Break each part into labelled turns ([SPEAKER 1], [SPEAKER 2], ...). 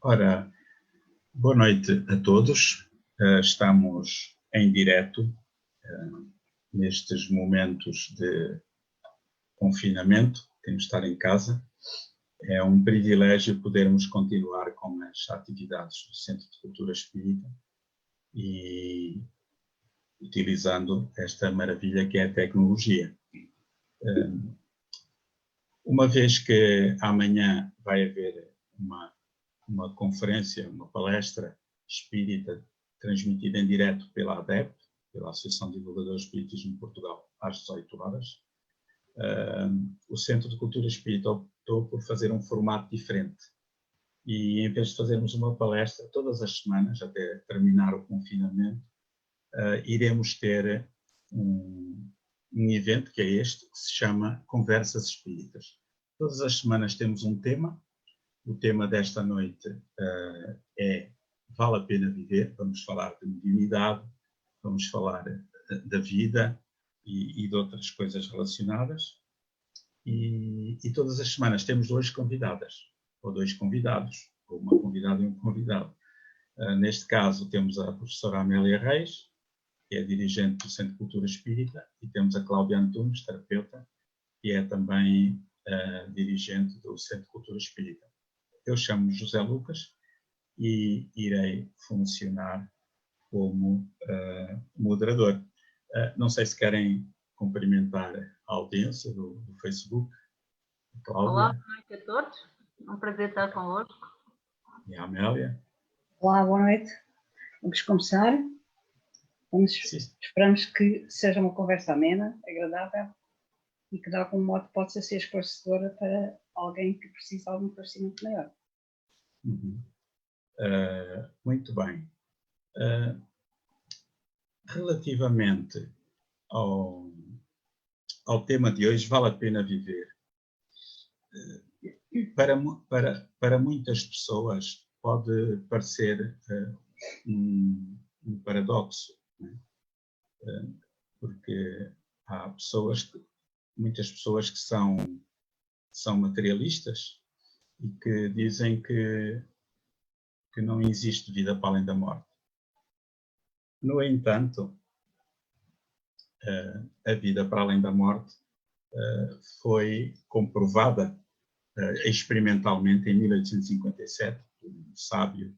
[SPEAKER 1] Ora, boa noite a todos. Estamos em direto nestes momentos de confinamento, temos de estar em casa. É um privilégio podermos continuar com as atividades do Centro de Cultura Espírita e utilizando esta maravilha que é a tecnologia. Uma vez que amanhã vai haver uma conferência, uma palestra espírita transmitida em direto pela ADEP, pela Associação de Divulgadores Espíritas em Portugal, às 18 horas. O Centro de Cultura Espírita optou por fazer um formato diferente. E em vez de fazermos uma palestra todas as semanas, até terminar o confinamento, iremos ter um evento, que é este, que se chama Conversas Espíritas. Todas as semanas temos um tema. O tema desta noite é Vale a Pena Viver. Vamos falar de mediunidade, vamos falar da vida e de outras coisas relacionadas. E todas as semanas temos duas convidadas, ou dois convidados, ou uma convidada e um convidado. Neste caso temos a professora Amélia Reis, que é dirigente do Centro de Cultura Espírita, e temos a Cláudia Antunes, terapeuta, que é também dirigente do Centro de Cultura Espírita. Eu chamo-me José Lucas e irei funcionar como moderador. Não sei se querem cumprimentar a audiência do Facebook. Cláudia.
[SPEAKER 2] Olá, boa noite a todos. É um prazer estar convosco.
[SPEAKER 1] E a Amélia.
[SPEAKER 3] Olá, boa noite. Vamos começar. Esperamos que seja uma conversa amena, agradável e que de algum modo possa ser esclarecedora para alguém que precisa de algum esclarecimento maior.
[SPEAKER 1] Muito bem. Relativamente ao tema de hoje, vale a pena viver. Para muitas pessoas pode parecer um paradoxo, né? Porque há muitas pessoas que são materialistas e que dizem que não existe vida para além da morte. No entanto, a vida para além da morte foi comprovada experimentalmente em 1857, por um sábio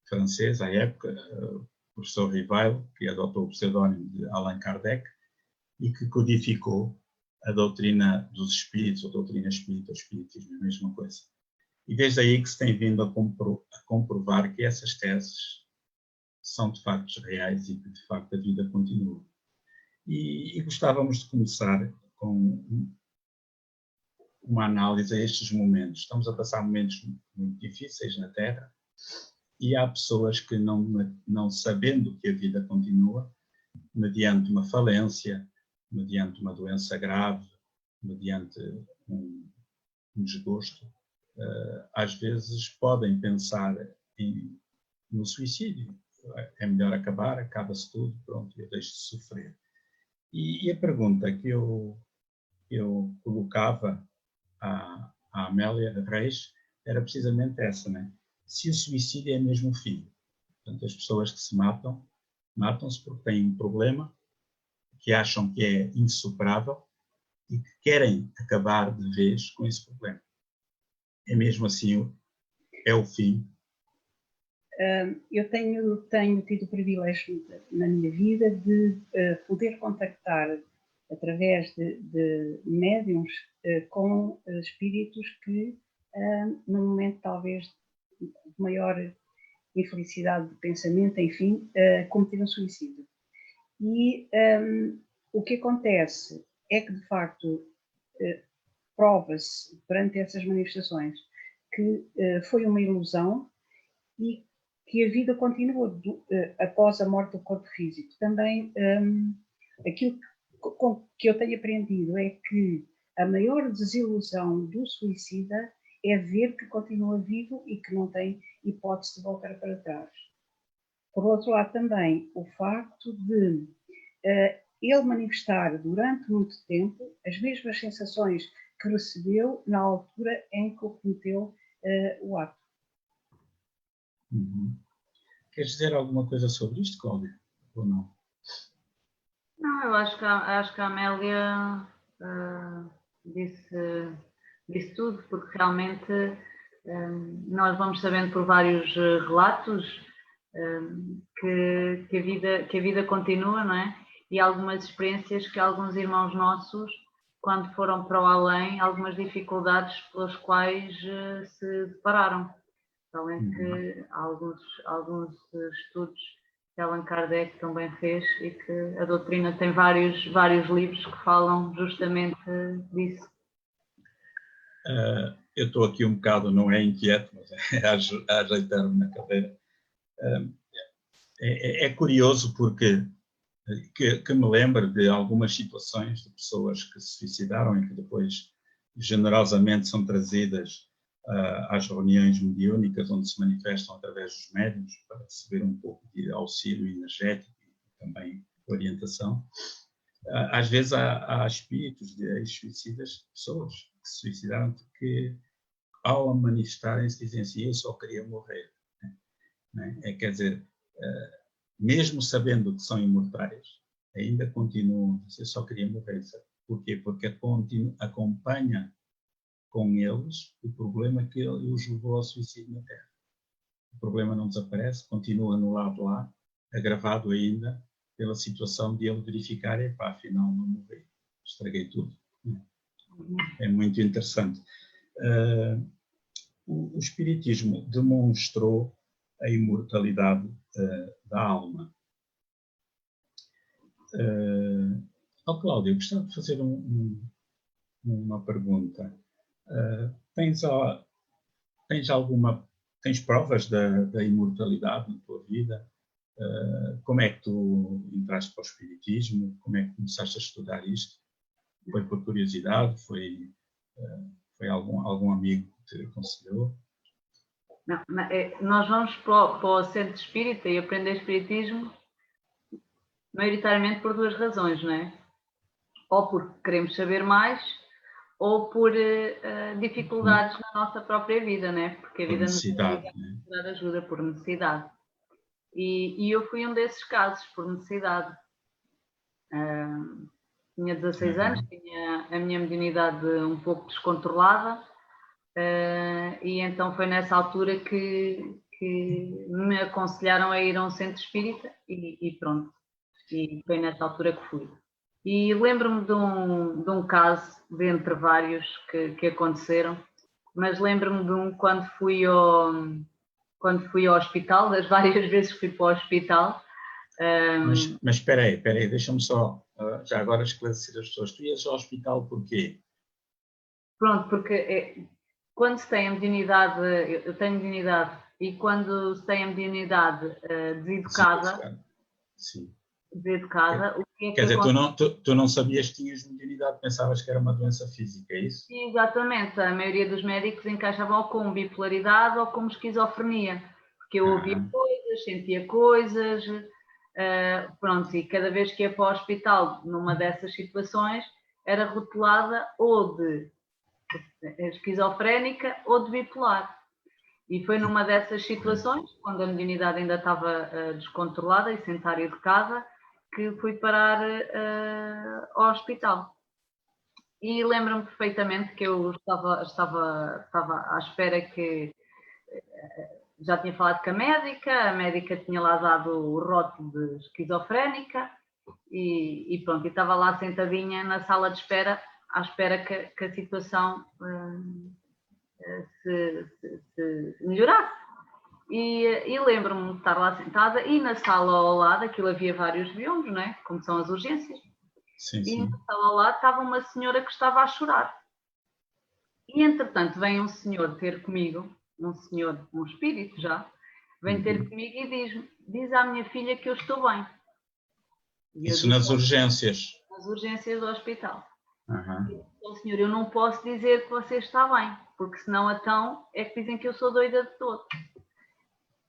[SPEAKER 1] francês, à época, o professor Rivail, que adotou o pseudónimo de Allan Kardec e que codificou a doutrina dos espíritos, ou doutrina espírita, o espiritismo é a mesma coisa. E desde aí que se tem vindo a comprovar que essas teses são de facto reais e que de facto a vida continua. E gostávamos de começar com uma análise a estes momentos. Estamos a passar momentos muito difíceis na Terra e há pessoas que não sabendo que a vida continua, mediante uma falência, mediante uma doença grave, mediante um desgosto, às vezes podem pensar no suicídio. É melhor acabar, acaba-se tudo, pronto, eu deixo de sofrer. E a pergunta que eu colocava à Amélia Reis era precisamente essa, né? Se o suicídio é mesmo o fim. Portanto, as pessoas que se matam-se porque têm um problema que acham que é insuperável e que querem acabar de vez com esse problema. É mesmo assim, é o fim.
[SPEAKER 3] Eu tenho tido o privilégio na minha vida de poder contactar através de médiums com espíritos que, num momento talvez de maior infelicidade de pensamento, enfim, cometeram suicídio. E o que acontece é que, de facto, prova-se perante essas manifestações que foi uma ilusão e que a vida continua após a morte do corpo físico. Também aquilo que eu tenho aprendido é que a maior desilusão do suicida é ver que continua vivo e que não tem hipótese de voltar para trás. Por outro lado, também o facto de ele manifestar durante muito tempo as mesmas sensações que recebeu na altura em que cometeu o ato.
[SPEAKER 1] Uhum. Queres dizer alguma coisa sobre isto, Cláudia? Ou não?
[SPEAKER 2] Não, eu acho que a Amélia disse tudo, porque realmente nós vamos sabendo por vários relatos que a vida continua, não é? E algumas experiências que alguns irmãos nossos, quando foram para o além, algumas dificuldades pelas quais se depararam. Além que alguns estudos que Allan Kardec também fez e que a doutrina tem vários livros que falam justamente disso.
[SPEAKER 1] Eu estou aqui um bocado, não é inquieto, mas é a ajeitar-me na cadeira. É curioso porque que me lembro de algumas situações de pessoas que se suicidaram e que depois generosamente são trazidas às reuniões mediúnicas, onde se manifestam através dos médiuns para receber um pouco de auxílio energético e também orientação. Às vezes há espíritos de ex-suicidas, pessoas que se suicidaram porque, ao manifestarem-se, dizem assim: eu só queria morrer. Quer dizer, mesmo sabendo que são imortais, ainda continuam a dizer: eu só queria morrer. Sabe? Porquê? Porque acompanha com eles o problema que os levou ao suicídio na Terra. O problema não desaparece, continua no lado lá, agravado ainda pela situação de ele verificar: epá, afinal não morri, estraguei tudo. É muito interessante. O Espiritismo demonstrou a imortalidade da alma. Cláudio, eu gostava de fazer uma pergunta. Tens provas da imortalidade na tua vida? Como é que tu entraste para o Espiritismo? Como é que começaste a estudar isto? Foi por curiosidade? Foi algum amigo que te aconselhou?
[SPEAKER 2] Não, nós vamos para o centro espírita e aprender Espiritismo maioritariamente por duas razões, não é? Ou porque queremos saber mais, ou por dificuldades na nossa própria vida, né? Porque a vida nos obriga a dar ajuda por necessidade. E eu fui um desses casos, por necessidade. Tinha 16 anos, tinha a minha mediunidade um pouco descontrolada, e então foi nessa altura que me aconselharam a ir a um centro espírita e pronto. E foi nessa altura que fui. E lembro-me de um caso, dentre vários que aconteceram, mas lembro-me de um quando fui ao hospital, das várias vezes que fui para o hospital.
[SPEAKER 1] Mas espera aí, deixa-me só, já agora esclarecer as pessoas. Tu ias ao hospital porquê?
[SPEAKER 2] Pronto, porque quando se tem a mediunidade, eu tenho mediunidade, e quando se tem a mediunidade deseducada,
[SPEAKER 1] Sim.
[SPEAKER 2] deseducada, o que é que
[SPEAKER 1] Quer dizer,
[SPEAKER 2] acontece?
[SPEAKER 1] tu não sabias que tinhas mediunidade, pensavas que era uma doença física, é isso?
[SPEAKER 2] Exatamente, a maioria dos médicos encaixavam ou como bipolaridade ou como esquizofrenia, porque eu ouvia coisas, sentia coisas, pronto, e cada vez que ia para o hospital numa dessas situações era rotulada ou de esquizofrénica ou de bipolar. E foi numa dessas situações, quando a mediunidade ainda estava descontrolada e sem estar educada, que fui parar ao hospital. E lembro-me perfeitamente que eu estava à espera que... Já tinha falado com a médica tinha lá dado o rótulo de esquizofrénica e pronto, e estava lá sentadinha na sala de espera, à espera que a situação se melhorasse. E lembro-me de estar lá sentada e na sala ao lado, aquilo havia vários biombos, não é? Como são as urgências.
[SPEAKER 1] Sim,
[SPEAKER 2] e
[SPEAKER 1] sim.
[SPEAKER 2] na sala ao lado estava uma senhora que estava a chorar. E entretanto vem um senhor ter comigo, um espírito já, vem ter comigo e diz à minha filha que eu estou bem. E
[SPEAKER 1] isso nas urgências?
[SPEAKER 2] Nas urgências do hospital.
[SPEAKER 1] Uhum.
[SPEAKER 2] Então, senhor, eu não posso dizer que você está bem, porque senão então é que dizem que eu sou doida de todo.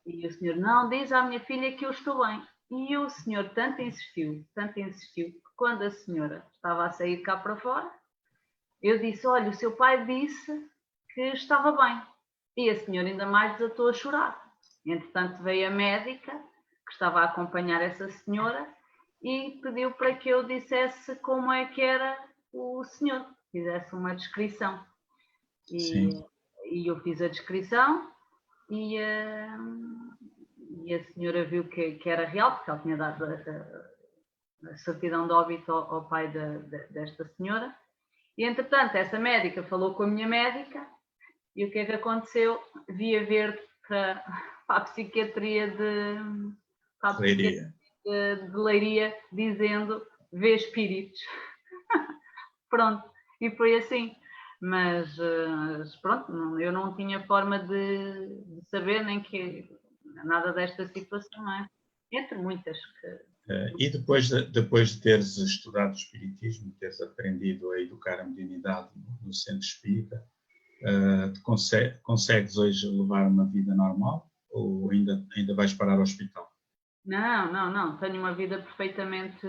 [SPEAKER 2] E o senhor, não, diz à minha filha que eu estou bem. E o senhor tanto insistiu, que quando a senhora estava a sair cá para fora, eu disse, olha, o seu pai disse que estava bem. E a senhora ainda mais desatou a chorar. Entretanto, veio a médica, que estava a acompanhar essa senhora, e pediu para que eu dissesse como é que era o senhor, fizesse uma descrição. E eu fiz a descrição e a senhora viu que era real, porque ela tinha dado a certidão de óbito ao pai desta senhora. E, entretanto, essa médica falou com a minha médica e o que é que aconteceu? Via verde para a psiquiatria de Leiria, dizendo vê espíritos. Pronto, e foi assim. Mas pronto, eu não tinha forma de saber nem que nada desta situação, não é? Entre muitas.
[SPEAKER 1] E depois de teres estudado o espiritismo, teres aprendido a educar a mediunidade no centro espírita, consegues hoje levar uma vida normal ou ainda vais parar ao hospital?
[SPEAKER 2] Não. Tenho uma vida perfeitamente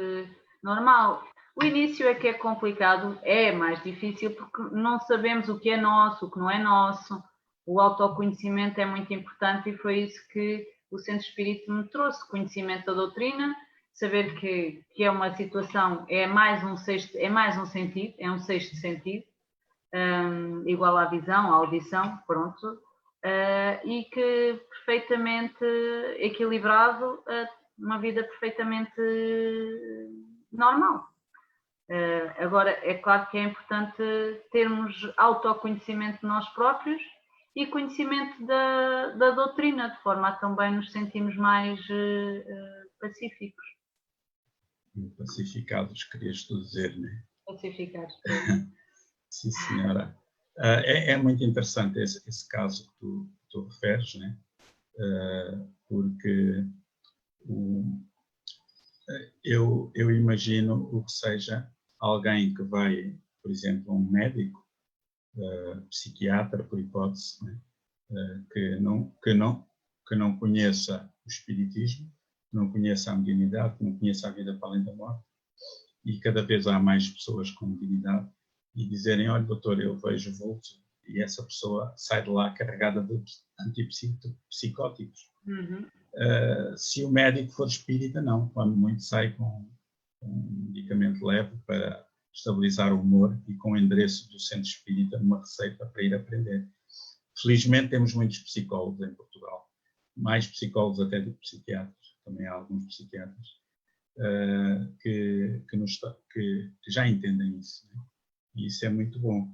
[SPEAKER 2] normal. O início é que é complicado, é mais difícil porque não sabemos o que é nosso, o que não é nosso. O autoconhecimento é muito importante e foi isso que o Centro Espírita me trouxe, conhecimento da doutrina, saber que é uma situação, é mais um sexto sentido, é um sexto sentido, igual à visão, à audição, pronto, e que perfeitamente equilibrado, uma vida perfeitamente normal. Agora, é claro que é importante termos autoconhecimento de nós próprios e conhecimento da doutrina, de forma a também nos sentirmos mais pacíficos.
[SPEAKER 1] Pacificados, querias tu dizer, não é?
[SPEAKER 2] Pacificados.
[SPEAKER 1] Sim, senhora. É muito interessante esse caso que tu referes, né? Porque eu imagino o que seja alguém que vai, por exemplo, um médico, psiquiatra, por hipótese, né? Que não conheça o espiritismo, que não conheça a mediunidade, que não conheça a vida para além da morte, e cada vez há mais pessoas com mediunidade, e dizerem, olha, doutor, eu vejo vultos, e essa pessoa sai de lá carregada de antipsicóticos.
[SPEAKER 2] Uhum.
[SPEAKER 1] Se o médico for espírita, não. Quando muito sai com um medicamento leve para estabilizar o humor e com o endereço do centro espírita, uma receita para ir aprender. Felizmente temos muitos psicólogos em Portugal, mais psicólogos até do que psiquiatras, também há alguns psiquiatras que já entendem isso, né? E isso é muito bom.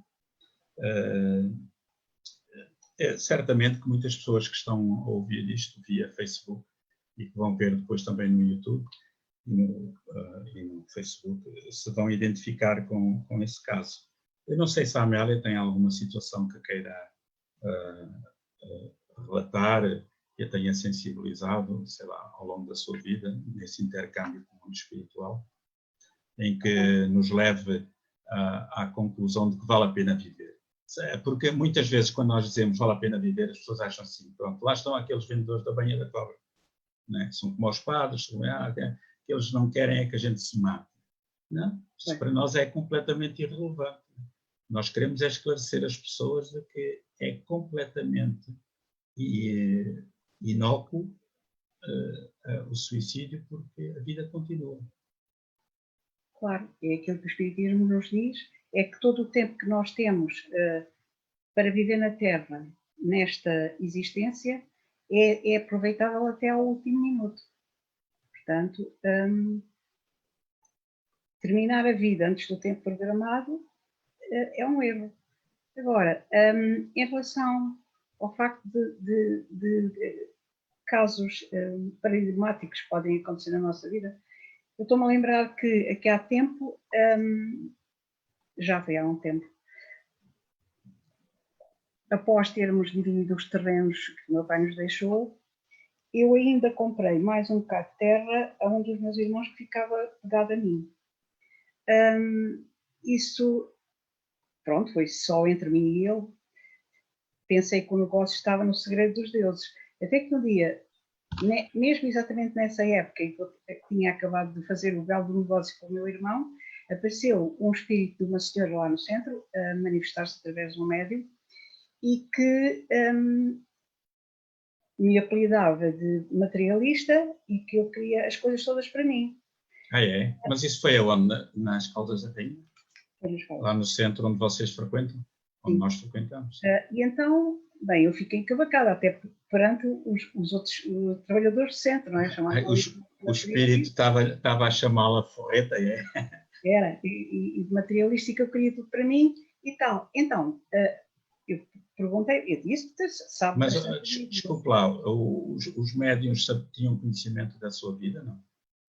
[SPEAKER 1] Certamente que muitas pessoas que estão a ouvir isto via Facebook e que vão ver depois também no YouTube e no Facebook se vão identificar com esse caso. Eu não sei se a Amélia tem alguma situação que queira relatar, que a tenha sensibilizado, sei lá, ao longo da sua vida, nesse intercâmbio com o mundo espiritual, em que nos leve à conclusão de que vale a pena viver. Porque muitas vezes, quando nós dizemos vale a pena viver, as pessoas acham assim, pronto, lá estão aqueles vendedores da banha da cobra, né? São como os padres, que eles não querem é que a gente se mate. Não? Isso para nós é completamente irrelevante. Nós queremos é esclarecer as pessoas de que é completamente inócuo o suicídio, porque a vida continua.
[SPEAKER 3] Claro, é aquilo que o Espiritismo nos diz, é que todo o tempo que nós temos para viver na Terra, nesta existência, é aproveitável até ao último minuto. Portanto, terminar a vida antes do tempo programado é um erro. Agora, em relação ao facto de casos paradigmáticos que podem acontecer na nossa vida, eu estou-me a lembrar que aqui há tempo, já foi há um tempo, após termos dividido os terrenos que o meu pai nos deixou, eu ainda comprei mais um bocado de terra a um dos meus irmãos que ficava pegado a mim. Isso, pronto, foi só entre mim e ele. Pensei que o negócio estava no segredo dos deuses. Até que um dia, mesmo exatamente nessa época em que eu tinha acabado de fazer o belo negócio com o meu irmão, apareceu um espírito de uma senhora lá no centro, a manifestar-se através de um médium, e que me apelidava de materialista e que eu queria as coisas todas para mim.
[SPEAKER 1] Ah, é? Mas isso foi aonde? Nas Caldas da Rainha? Lá no centro onde vocês frequentam? Onde
[SPEAKER 3] Sim.
[SPEAKER 1] nós frequentamos?
[SPEAKER 3] E então, bem, eu fiquei encabacada, até perante os outros trabalhadores do centro, não é?
[SPEAKER 1] O espírito estava a chamá-la forreta, é?
[SPEAKER 3] Era, e materialística eu queria tudo para mim e tal. Então, eu perguntei, eu disse, sabe...
[SPEAKER 1] Mas, desculpe lá, os médiuns tinham conhecimento da sua vida, não?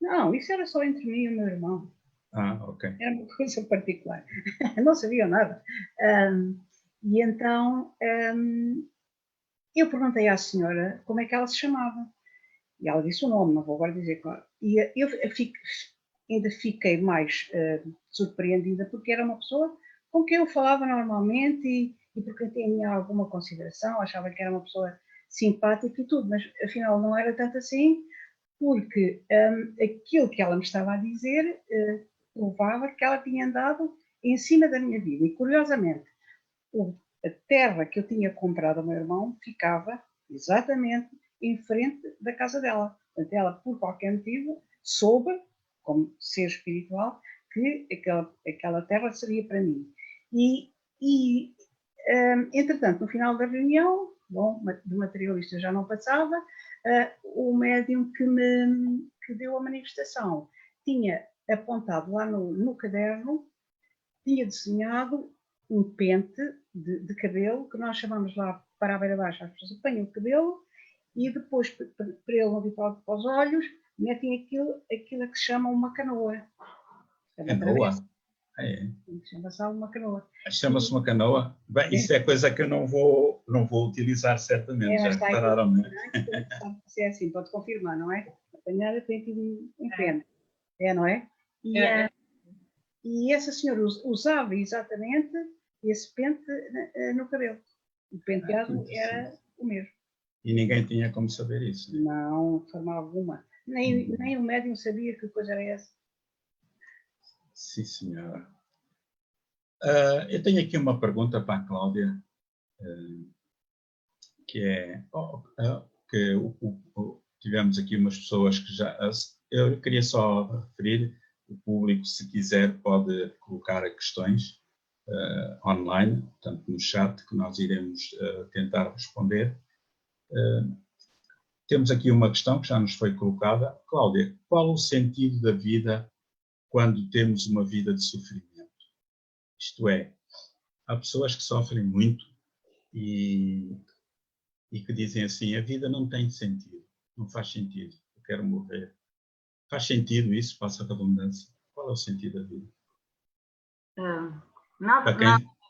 [SPEAKER 3] Não, isso era só entre mim e o meu irmão.
[SPEAKER 1] Ah, ok.
[SPEAKER 3] Era uma coisa particular. Não sabiam nada. E então, eu perguntei à senhora como é que ela se chamava. E ela disse o nome, não vou agora dizer claro. E eu ainda fiquei mais surpreendida porque era uma pessoa com quem eu falava normalmente e porque tinha alguma consideração, achava que era uma pessoa simpática e tudo, mas afinal não era tanto assim, porque aquilo que ela me estava a dizer provava que ela tinha andado em cima da minha vida. E curiosamente, a terra que eu tinha comprado ao meu irmão ficava exatamente em frente da casa dela. Portanto, ela, por qualquer motivo, soube, como ser espiritual, que aquela terra seria para mim. Entretanto, no final da reunião, bom, do materialista já não passava, o médium que deu a manifestação tinha apontado lá no caderno, tinha desenhado um pente de cabelo, que nós chamamos lá para a beira-baixa, as pessoas apanham o cabelo e depois, para ele não vir para os olhos, metem aquilo que se chama uma canoa.
[SPEAKER 1] Canoa? É.
[SPEAKER 3] Chama-se uma canoa.
[SPEAKER 1] Chama-se uma canoa? Bem, isso é coisa que eu não vou utilizar certamente, já repararam, não é?
[SPEAKER 3] Se é assim, pode confirmar, não é? Apanhar tem que ir em pena. É, não é? E essa senhora usava exatamente esse pente no cabelo. O penteado era o mesmo.
[SPEAKER 1] E ninguém tinha como saber isso? Né?
[SPEAKER 3] Não, de forma alguma. Nem o médium sabia que coisa era essa.
[SPEAKER 1] Sim, senhora. Eu tenho aqui uma pergunta para a Cláudia, que é que tivemos aqui umas pessoas que já... Eu queria só referir, o público, se quiser, pode colocar questões online, portanto, no chat, que nós iremos tentar responder. Temos aqui uma questão que já nos foi colocada. Cláudia, qual o sentido da vida quando temos uma vida de sofrimento? Isto é, há pessoas que sofrem muito e que dizem assim, a vida não tem sentido, não faz sentido, eu quero morrer. Faz sentido isso, passa a redundância? Qual é o sentido da vida?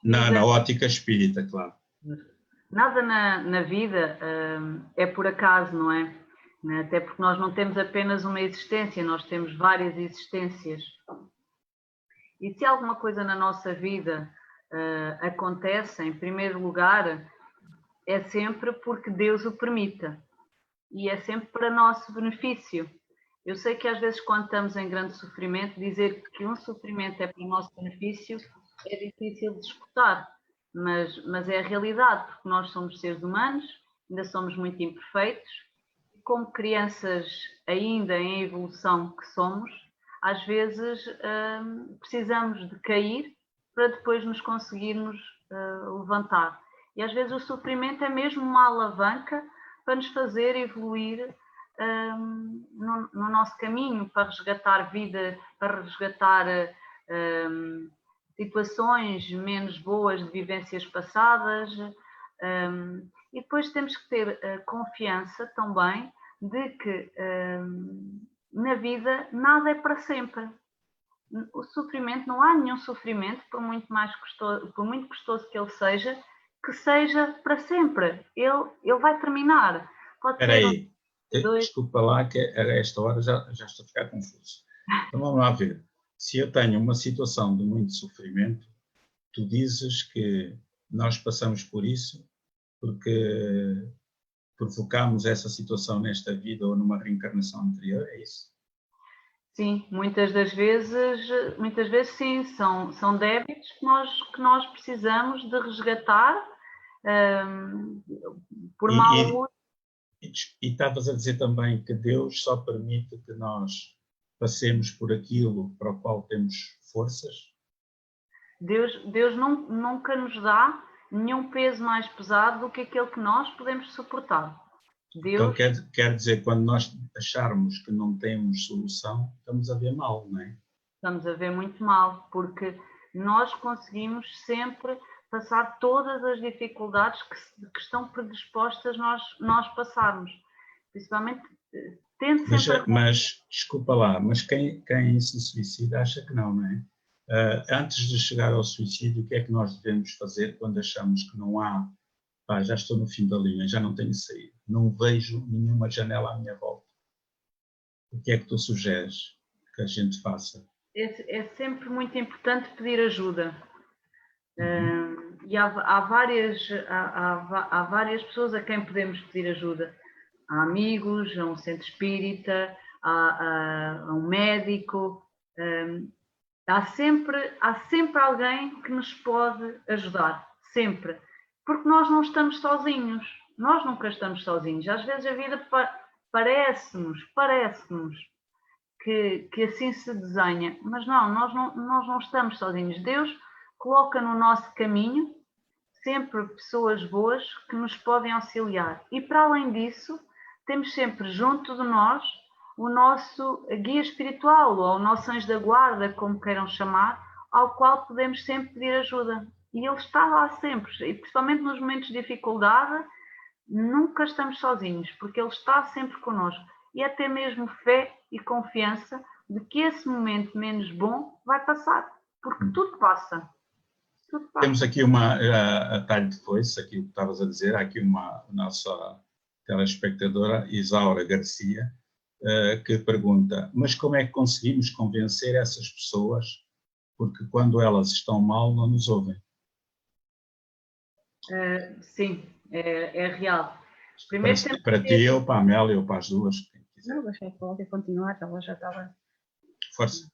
[SPEAKER 1] Na ótica espírita, claro.
[SPEAKER 2] Nada na vida é por acaso, não é? Até porque nós não temos apenas uma existência, nós temos várias existências. E se alguma coisa na nossa vida acontece, em primeiro lugar, é sempre porque Deus o permita. E é sempre para nosso benefício. Eu sei que às vezes quando estamos em grande sofrimento, dizer que um sofrimento é para o nosso benefício é difícil de escutar. Mas é a realidade, porque nós somos seres humanos, ainda somos muito imperfeitos, e como crianças ainda em evolução que somos, às vezes precisamos de cair para depois nos conseguirmos levantar. E às vezes o sofrimento é mesmo uma alavanca para nos fazer evoluir no nosso caminho, para resgatar vida, para resgatar situações menos boas de vivências passadas. E depois temos que ter confiança também de que na vida nada é para sempre. O sofrimento, não há nenhum sofrimento, por muito custoso que ele seja para sempre. Ele vai terminar.
[SPEAKER 1] Espera aí, desculpa lá que a esta hora já estou a ficar confuso. Então vamos lá ver. Se eu tenho uma situação de muito sofrimento, tu dizes que nós passamos por isso porque provocamos essa situação nesta vida ou numa reencarnação anterior, é isso?
[SPEAKER 2] Sim, muitas vezes sim, são débitos que nós precisamos de resgatar por mau uso.
[SPEAKER 1] E estavas a dizer também que Deus só permite que nós passemos por aquilo para o qual temos forças?
[SPEAKER 2] Deus nunca nos dá nenhum peso mais pesado do que aquele que nós podemos suportar.
[SPEAKER 1] Então
[SPEAKER 2] Deus,
[SPEAKER 1] quer dizer, quando nós acharmos que não temos solução, estamos a ver mal, não é?
[SPEAKER 2] estamos a ver muito mal, porque nós conseguimos sempre passar todas as dificuldades que estão predispostas nós passarmos. Principalmente, tendo sempre...
[SPEAKER 1] Mas desculpa lá, mas quem se suicida acha que não é? Antes de chegar ao suicídio, o que é que nós devemos fazer quando achamos que não há, já estou no fim da linha, já não tenho saída, não vejo nenhuma janela à minha volta? O que é que tu sugeres que a gente faça?
[SPEAKER 2] É sempre muito importante pedir ajuda. E há várias pessoas a quem podemos pedir ajuda. Há amigos, a um centro espírita, a um médico. Há sempre alguém que nos pode ajudar, sempre. Porque nós não estamos sozinhos. Nós nunca estamos sozinhos. Às vezes a vida parece-nos que assim se desenha, mas nós não estamos sozinhos. Deus coloca no nosso caminho sempre pessoas boas que nos podem auxiliar. E para além disso, temos sempre junto de nós o nosso guia espiritual, ou o nosso anjo da guarda, como queiram chamar, ao qual podemos sempre pedir ajuda. E ele está lá sempre, e principalmente nos momentos de dificuldade, nunca estamos sozinhos, porque ele está sempre connosco. E é ter mesmo fé e confiança de que esse momento menos bom vai passar, porque tudo passa.
[SPEAKER 1] Temos aqui a talho de foice, aqui o que estavas a dizer, há aqui a nossa telespectadora, Isaura Garcia, que pergunta, mas como é que conseguimos convencer essas pessoas, porque quando elas estão mal não nos ouvem?
[SPEAKER 2] Sim, é real.
[SPEAKER 1] Primeiro para ti ou para a Amélia ou para as duas?
[SPEAKER 3] Não, deixei pode continuar, ela já estava...
[SPEAKER 1] Força.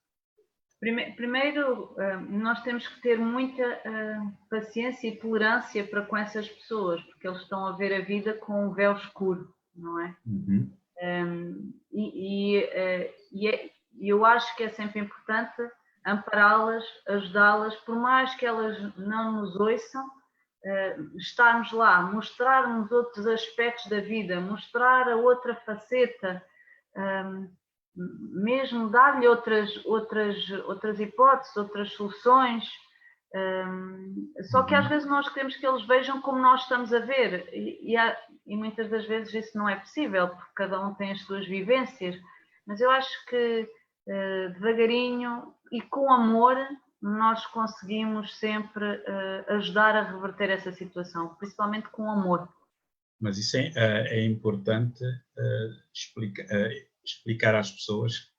[SPEAKER 2] Primeiro, nós temos que ter muita paciência e tolerância para com essas pessoas, porque eles estão a ver a vida com um véu escuro, não é?
[SPEAKER 1] Uhum.
[SPEAKER 2] Eu acho que é sempre importante ampará-las, ajudá-las, por mais que elas não nos ouçam, estarmos lá, mostrarmos outros aspectos da vida, mostrar a outra faceta, mesmo dar-lhe outras hipóteses, outras soluções. Só que às vezes nós queremos que eles vejam como nós estamos a ver e muitas das vezes isso não é possível, porque cada um tem as suas vivências, mas eu acho que devagarinho e com amor nós conseguimos sempre ajudar a reverter essa situação, principalmente com amor.
[SPEAKER 1] Mas isso é importante explicar às pessoas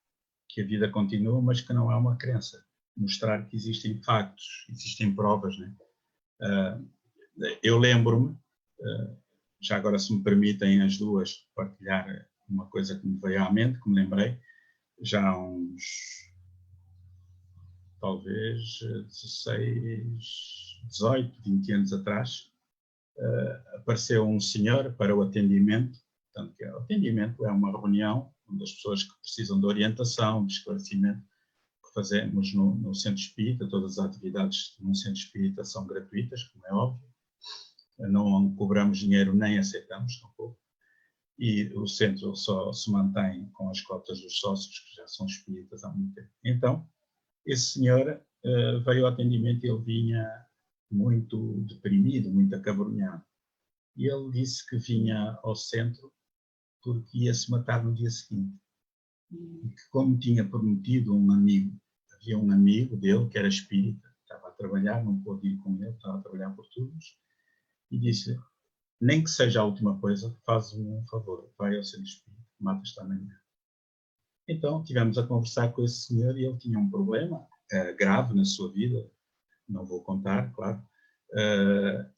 [SPEAKER 1] que a vida continua, mas que não é uma crença. Mostrar que existem factos, existem provas, né? Eu lembro-me, já agora se me permitem as duas partilhar uma coisa que me veio à mente, que me lembrei, já há uns, talvez 16, 18, 20 anos atrás, apareceu um senhor para o atendimento. Portanto, o atendimento é uma reunião onde as pessoas que precisam de orientação, de esclarecimento, que fazemos no Centro Espírita. Todas as atividades no Centro Espírita são gratuitas, como é óbvio. Não cobramos dinheiro nem aceitamos tampouco. E o centro só se mantém com as cotas dos sócios, que já são espíritas há muito tempo. Então, esse senhor veio ao atendimento e ele vinha muito deprimido, muito acabrunhado. E ele disse que vinha ao centro porque ia se matar no dia seguinte. E que, como tinha prometido um amigo, havia um amigo dele que era espírita, estava a trabalhar, não pôde ir com ele, estava a trabalhar por turnos, e disse-lhe, nem que seja a última coisa, faz-me um favor, vai ao centro espírita, mata-te amanhã. Então, tivemos a conversar com esse senhor e ele tinha um problema grave na sua vida, não vou contar, claro,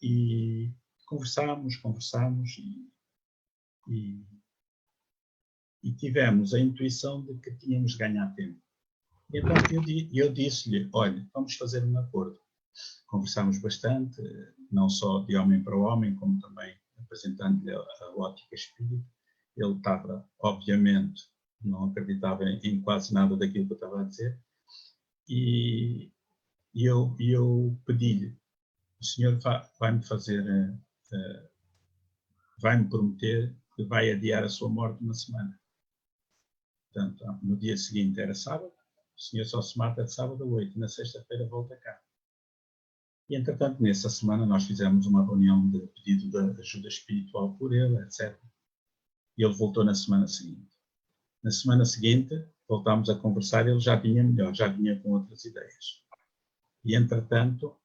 [SPEAKER 1] e conversámos e tivemos a intuição de que tínhamos de ganhar tempo. Então eu disse-lhe, olha, vamos fazer um acordo. Conversámos bastante, não só de homem para homem, como também apresentando-lhe a ótica espírita. Ele estava, obviamente, não acreditava em quase nada daquilo que eu estava a dizer, e eu pedi-lhe: o senhor vai-me fazer, vai-me prometer que vai adiar a sua morte uma semana. Portanto, no dia seguinte era sábado, o senhor só se mata de sábado a 8, e na sexta-feira volta cá. E, entretanto, nessa semana nós fizemos uma reunião de pedido de ajuda espiritual por ele, etc. E ele voltou na semana seguinte. Na semana seguinte, voltámos a conversar, ele já vinha melhor, já vinha com outras ideias. E, entretanto,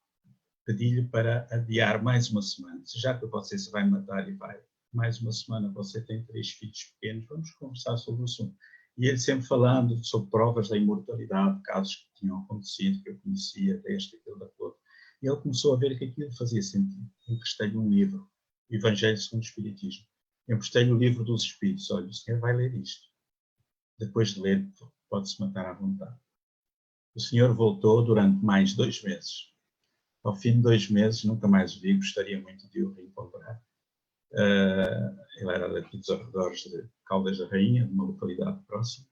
[SPEAKER 1] pedi-lhe para adiar mais uma semana. Já que você se vai matar e vai mais uma semana, você tem 3 filhos pequenos, vamos conversar sobre o assunto. E ele sempre falando sobre provas da imortalidade, casos que tinham acontecido, que eu conhecia, deste, aquilo, daquilo outro. E ele começou a ver que aquilo fazia sentido. Emprestei-lhe um livro, Evangelho segundo o Espiritismo. Emprestei-lhe o livro dos Espíritos. Olha, o senhor vai ler isto. Depois de ler, pode-se matar à vontade. O senhor voltou durante mais 2 meses. Ao fim de 2 meses, nunca mais o vi, gostaria muito de o reencontrar. Ele era daqui dos arredores de Caldas da Rainha, de uma localidade próxima.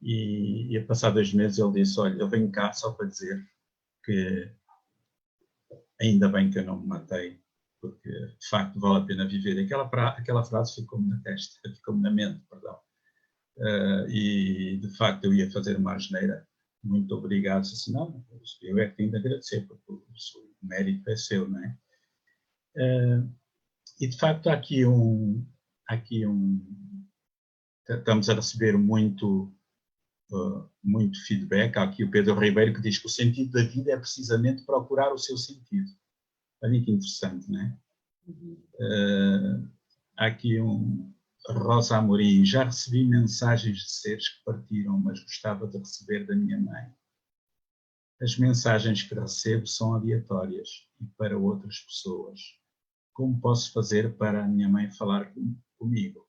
[SPEAKER 1] E a passar 2 meses ele disse: olha, eu venho cá só para dizer que ainda bem que eu não me matei, porque de facto vale a pena viver. Aquela frase ficou-me na testa, ficou-me na mente, perdão. E de facto eu ia fazer uma asneira. Muito obrigado. Assim, não, eu é que tenho de agradecer, porque o mérito é seu, não é? E de facto há aqui estamos a receber muito feedback. Há aqui o Pedro Ribeiro que diz que o sentido da vida é precisamente procurar o seu sentido. Olha que interessante, não é? Há aqui Rosa Amorim: já recebi mensagens de seres que partiram, mas gostava de receber da minha mãe. As mensagens que recebo são aleatórias e para outras pessoas. Como posso fazer para a minha mãe falar comigo?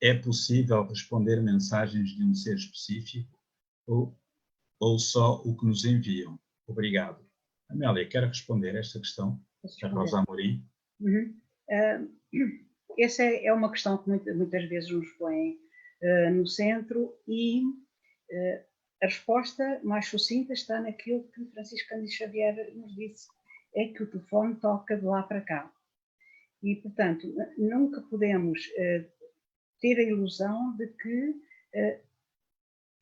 [SPEAKER 1] É possível responder mensagens de um ser específico ou só o que nos enviam? Obrigado. Amélia, quer responder esta questão da Rosa Amorim?
[SPEAKER 3] Essa é uma questão que muitas vezes nos põe no centro, e a resposta mais sucinta está naquilo que Francisco Cândido Xavier nos disse: é que o telefone toca de lá para cá. E, portanto, nunca podemos ter a ilusão de que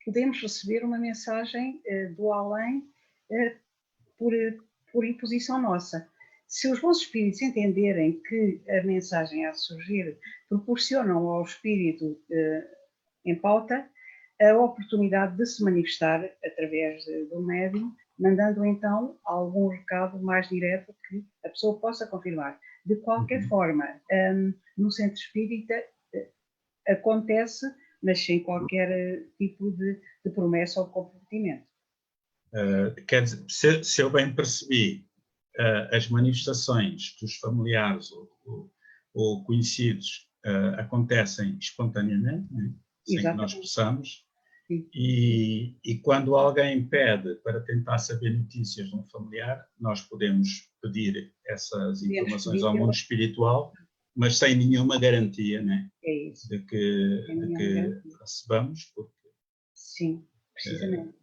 [SPEAKER 3] podemos receber uma mensagem do além por imposição nossa. Se os bons espíritos entenderem que a mensagem a surgir proporcionam ao espírito em pauta a oportunidade de se manifestar através do médium, mandando então algum recado mais direto que a pessoa possa confirmar. De qualquer forma, no centro espírita acontece, mas sem qualquer tipo de promessa ou de comprometimento.
[SPEAKER 1] Quer dizer, se eu bem percebi, as manifestações dos familiares ou conhecidos acontecem espontaneamente, né? Sem que nós possamos. E quando alguém pede para tentar saber notícias de um familiar, nós podemos pedir essas informações ao mundo espiritual, mas sem nenhuma garantia, né? De que recebamos, porque
[SPEAKER 3] sim, precisamente.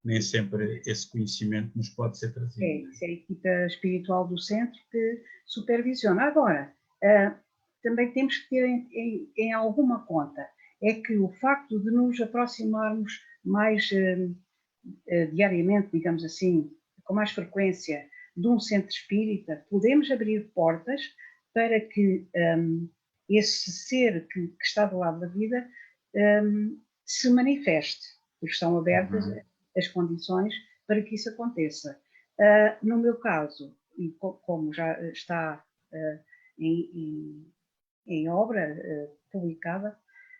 [SPEAKER 1] Nem sempre esse conhecimento nos pode ser trazido.
[SPEAKER 3] Isso é a equipa espiritual do centro que supervisiona. Agora, também temos que ter em alguma conta é que o facto de nos aproximarmos mais diariamente, digamos assim, com mais frequência, de um centro espírita, podemos abrir portas para que esse ser que está do lado da vida se manifeste, porque estão abertas as condições para que isso aconteça. No meu caso, e como já está em obra publicada,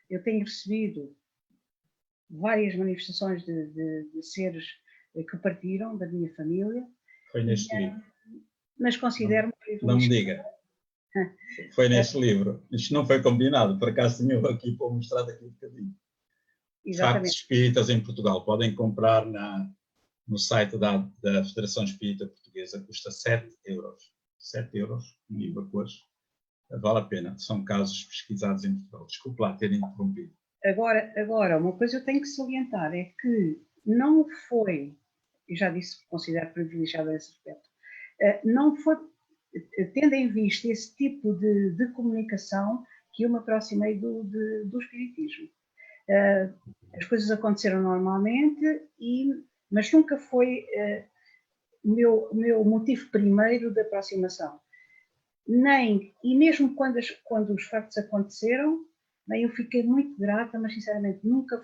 [SPEAKER 3] eu tenho recebido várias manifestações de seres que partiram da minha família.
[SPEAKER 1] Foi neste livro.
[SPEAKER 3] Mas considero-me...
[SPEAKER 1] Não me diga. Foi neste livro. Isto não foi combinado, por acaso tinha eu aqui para mostrar daqui um bocadinho.
[SPEAKER 3] Exatamente.
[SPEAKER 1] Factos Espíritas em Portugal. Podem comprar no site da Federação Espírita Portuguesa. Custa 7 euros. 7 euros, um livro a cores. vale a pena. São casos pesquisados em Portugal. Desculpe lá ter interrompido.
[SPEAKER 3] Agora, uma coisa eu tenho que salientar é que não foi, eu já disse que considero privilegiado esse aspecto, não foi tendo em vista esse tipo de comunicação que eu me aproximei do espiritismo. As coisas aconteceram normalmente, mas nunca foi o meu motivo primeiro de aproximação. E mesmo quando os factos aconteceram, eu fiquei muito grata, mas sinceramente nunca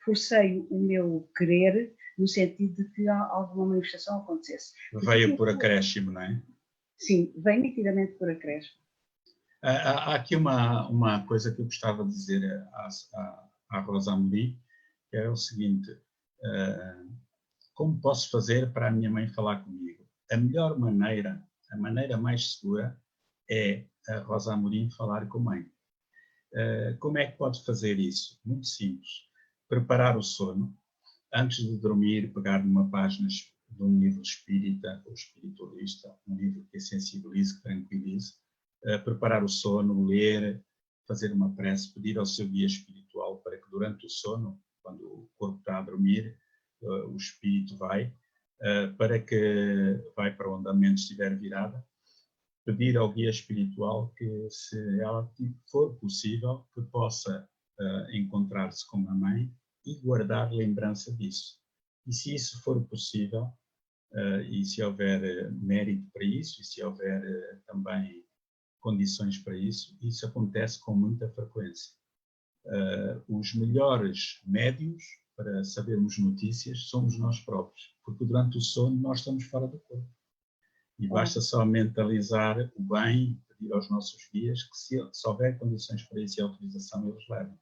[SPEAKER 3] forcei o meu querer no sentido de que alguma manifestação acontecesse.
[SPEAKER 1] Veio por acréscimo, não é?
[SPEAKER 3] Sim, veio nitidamente por acréscimo.
[SPEAKER 1] Há aqui uma coisa que eu gostava de dizer à Rosa Amorim, que é o seguinte: como posso fazer para a minha mãe falar comigo? A melhor maneira, a maneira mais segura é a Rosa Amorim falar com a mãe. Como é que pode fazer isso? Muito simples. Preparar o sono. Antes de dormir, pegar numa página de um livro espírita ou espiritualista, um livro que sensibilize, que tranquilize. Preparar o sono, ler, fazer uma prece, pedir ao seu guia espiritual para que durante o sono, quando o corpo está a dormir, o espírito vai para onde a mente estiver virada, pedir ao guia espiritual que, se ela for possível, que possa encontrar-se com a mãe e guardar lembrança disso. E se isso for possível, e se houver mérito para isso, e se houver também condições para isso, isso acontece com muita frequência. Os melhores médios para sabermos notícias somos nós próprios, porque durante o sono nós estamos fora do corpo. E basta só mentalizar o bem, pedir aos nossos guias que, se houver condições para isso e autorização, eles levam.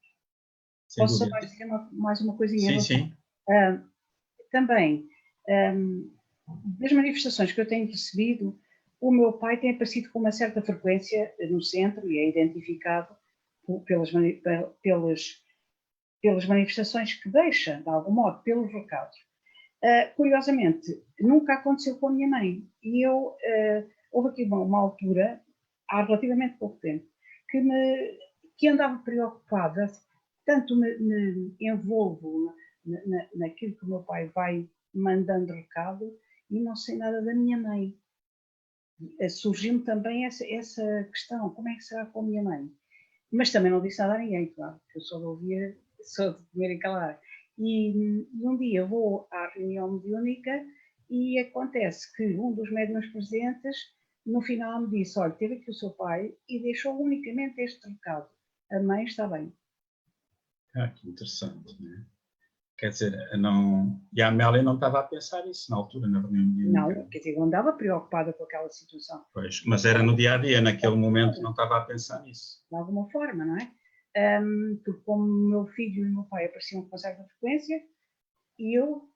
[SPEAKER 3] Posso só mais uma coisinha?
[SPEAKER 1] Sim.
[SPEAKER 3] Também, das manifestações que eu tenho recebido, o meu pai tem aparecido com uma certa frequência no centro e é identificado pelas manifestações que deixa, de algum modo, pelos recados. Curiosamente, nunca aconteceu com a minha mãe. E houve aqui uma altura, há relativamente pouco tempo, que andava preocupada, tanto me envolvo naquilo que o meu pai vai mandando recado e não sei nada da minha mãe. Surgiu-me também essa questão, como é que será com a minha mãe? Mas também não disse nada a ninguém, claro, porque eu só de ouvir, só de comer e calar. E um dia vou à reunião mediúnica e acontece que um dos médiuns presentes, no final me disse, olha, teve aqui o seu pai e deixou unicamente este recado. A mãe está bem.
[SPEAKER 1] Que interessante, né? Quer dizer, e a Amélia não estava a pensar isso na altura, na reunião mediúnica?
[SPEAKER 3] Não, quer dizer, eu andava preocupada com aquela situação.
[SPEAKER 1] Pois, mas era no dia-a-dia, naquele momento não estava a pensar nisso.
[SPEAKER 3] De alguma forma, não é? Porque como o meu filho e o meu pai apareciam com certa frequência, e eu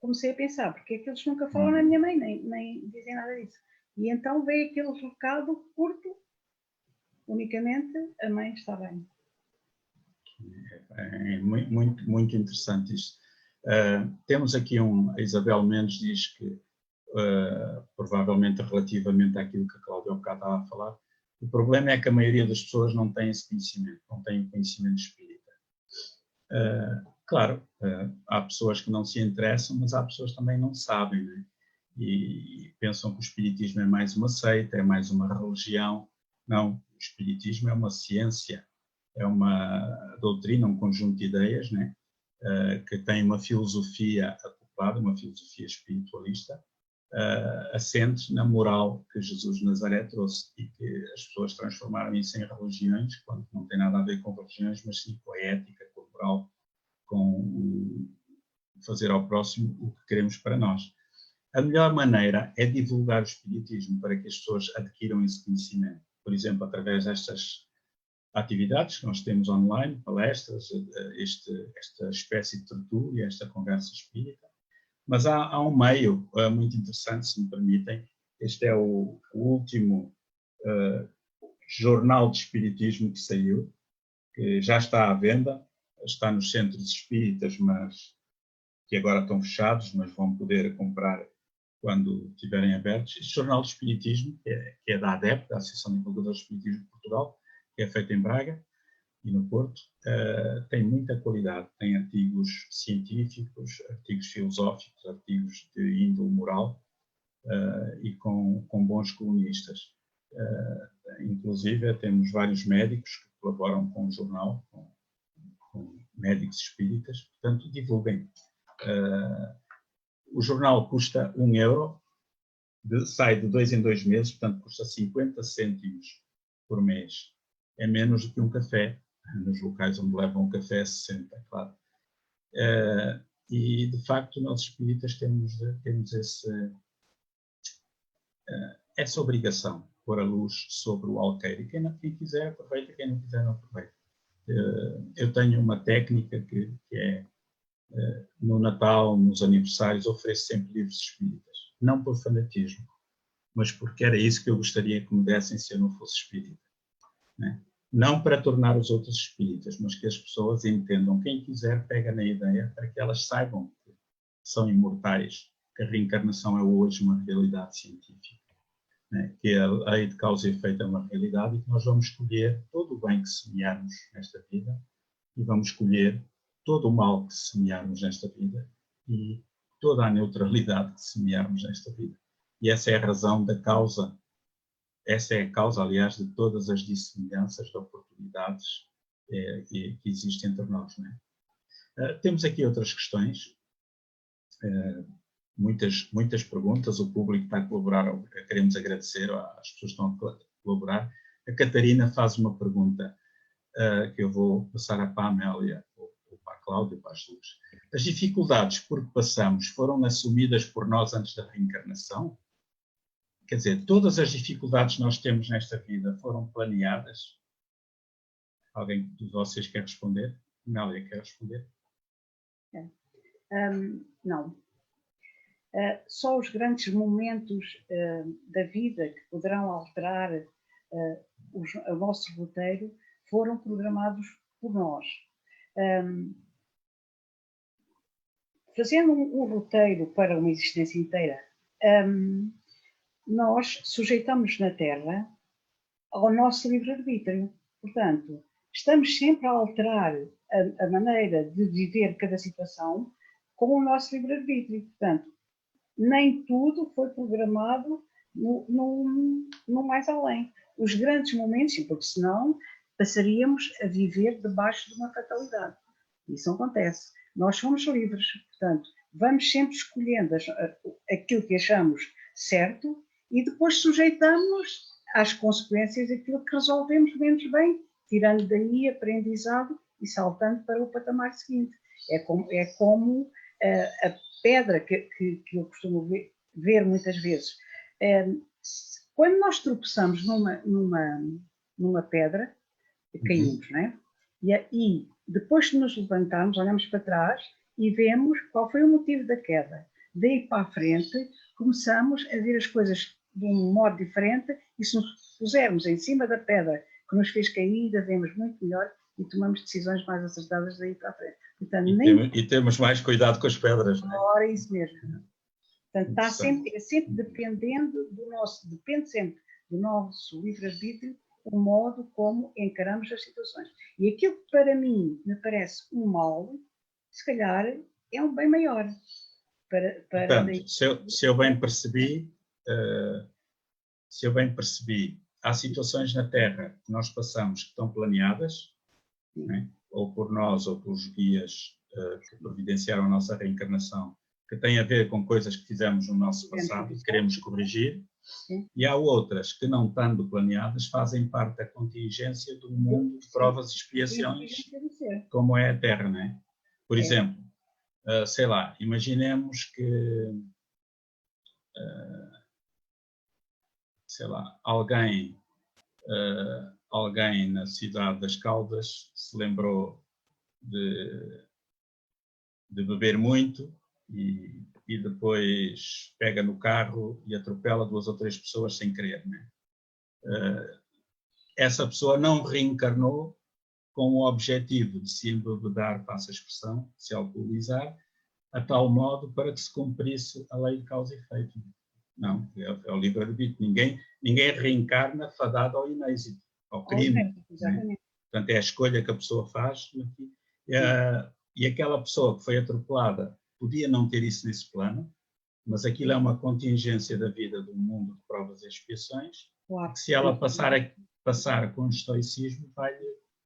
[SPEAKER 3] comecei a pensar, porque é que eles nunca falam na minha mãe, nem dizem nada disso. E então veio aquele recado curto, unicamente, a mãe está bem.
[SPEAKER 1] É muito, muito interessante isto. Temos aqui a Isabel Mendes diz que, provavelmente relativamente àquilo que a Cláudia há bocado estava a falar, o problema é que a maioria das pessoas não tem esse conhecimento, não tem conhecimento espírita. Claro, há pessoas que não se interessam, mas há pessoas que também não sabem, né? E pensam que o espiritismo é mais uma seita, é mais uma religião. Não, o espiritismo é uma ciência, é uma doutrina, um conjunto de ideias, né? Que tem uma filosofia acoplada, uma filosofia espiritualista, assente na moral que Jesus de Nazaré trouxe e que as pessoas transformaram isso em religiões, quando não tem nada a ver com religiões, mas sim com a ética, com a moral, com fazer ao próximo o que queremos para nós. A melhor maneira é divulgar o espiritismo para que as pessoas adquiram esse conhecimento. Por exemplo, através destas atividades que nós temos online, palestras, esta espécie de tertúlia, esta conversa espírita. Mas há um meio muito interessante, se me permitem. Este é o último jornal de espiritismo que saiu, que já está à venda, está nos centros espíritas, mas que agora estão fechados, mas vão poder comprar quando estiverem abertos. Este Jornal do Espiritismo, que é da ADEP, da Associação de Divulgadores do Espiritismo de Portugal, que é feito em Braga e no Porto, tem muita qualidade. Tem artigos científicos, artigos filosóficos, artigos de índole moral, e com bons colunistas. Inclusive, temos vários médicos que colaboram com o jornal, com médicos espíritas, portanto, divulguem. O jornal custa €1, sai de 2 em 2 meses, portanto, custa 50 cêntimos por mês. É menos do que um café, nos locais onde levam um café é 60, claro. E, de facto, nós espíritas temos essa obrigação, pôr a luz sobre o alqueire. Quem quiser aproveita, quem não quiser não aproveita. Eu tenho uma técnica que é, no Natal, nos aniversários, ofereço sempre livros espíritas. Não por fanatismo, mas porque era isso que eu gostaria que me dessem se eu não fosse espírita. Né? Não para tornar os outros espíritas, mas que as pessoas entendam. Quem quiser pega na ideia para que elas saibam que são imortais, que a reencarnação é hoje uma realidade científica, né? Que a lei de causa e efeito é uma realidade e que nós vamos escolher todo o bem que semearmos nesta vida e vamos escolher todo o mal que semearmos nesta vida e toda a neutralidade que semearmos nesta vida. E essa é a razão da causa, essa é a causa, aliás, de todas as dissemelhanças de oportunidades que existem entre nós. Não é? Temos aqui outras questões, muitas perguntas, o público está a colaborar, queremos agradecer às pessoas que estão a colaborar. A Catarina faz uma pergunta que eu vou passar para a Amélia, ou para a Cláudia, para as duas. As dificuldades por que passamos foram assumidas por nós antes da reencarnação? Quer dizer, todas as dificuldades que nós temos nesta vida foram planeadas? Alguém de vocês quer responder? Amélia, quer responder?
[SPEAKER 3] Não. Só os grandes momentos da vida que poderão alterar o nosso roteiro foram programados por nós. Fazendo um roteiro para uma existência inteira, nós sujeitamos na Terra ao nosso livre-arbítrio. Portanto, estamos sempre a alterar a maneira de viver cada situação com o nosso livre-arbítrio. Portanto, nem tudo foi programado no mais além. Os grandes momentos, porque senão passaríamos a viver debaixo de uma fatalidade. Isso não acontece. Nós somos livres, portanto, vamos sempre escolhendo aquilo que achamos certo e depois sujeitamos às consequências daquilo que resolvemos menos bem, tirando daí aprendizado e saltando para o patamar seguinte. É como a pedra que eu costumo ver muitas vezes. Quando nós tropeçamos numa pedra, caímos, não é? E depois de nos levantarmos, olhamos para trás e vemos qual foi o motivo da queda. Daí para a frente, começamos a ver as coisas de um modo diferente e se nos pusermos em cima da pedra que nos fez cair, vemos muito melhor e tomamos decisões mais acertadas daí para a frente. Portanto,
[SPEAKER 1] e temos mais cuidado com as pedras, não é?
[SPEAKER 3] Ora, é isso mesmo. Portanto, é sempre dependendo depende sempre do nosso livre-arbítrio o modo como encaramos as situações. E aquilo que para mim me parece um mal, se calhar é um bem maior.
[SPEAKER 1] Portanto, se eu bem percebi, há situações na Terra que nós passamos que estão planeadas, né? Ou por nós ou pelos guias que providenciaram a nossa reencarnação, que têm a ver com coisas que fizemos no nosso passado e que queremos corrigir. Sim. E há outras que, não estando planeadas, fazem parte da contingência do mundo de provas e expiações, como é a Terra, não é? Por exemplo, sei lá, imaginemos que, sei lá, alguém na cidade das Caldas se lembrou de beber muito e depois pega no carro e atropela 2 ou 3 pessoas sem querer, né? Essa pessoa não reencarnou com o objetivo de se embebedar, passa a expressão, de se alcoolizar, a tal modo para que se cumprisse a lei de causa e efeito. Não, é o livre-arbítrio. Ninguém reencarna fadado ao inêxito, ao crime.
[SPEAKER 3] Exatamente.
[SPEAKER 1] Né? Portanto, é a escolha que a pessoa faz. E aquela pessoa que foi atropelada podia não ter isso nesse plano, mas aquilo é uma contingência da vida do mundo de provas e expiações, claro. Que se ela passar com estoicismo,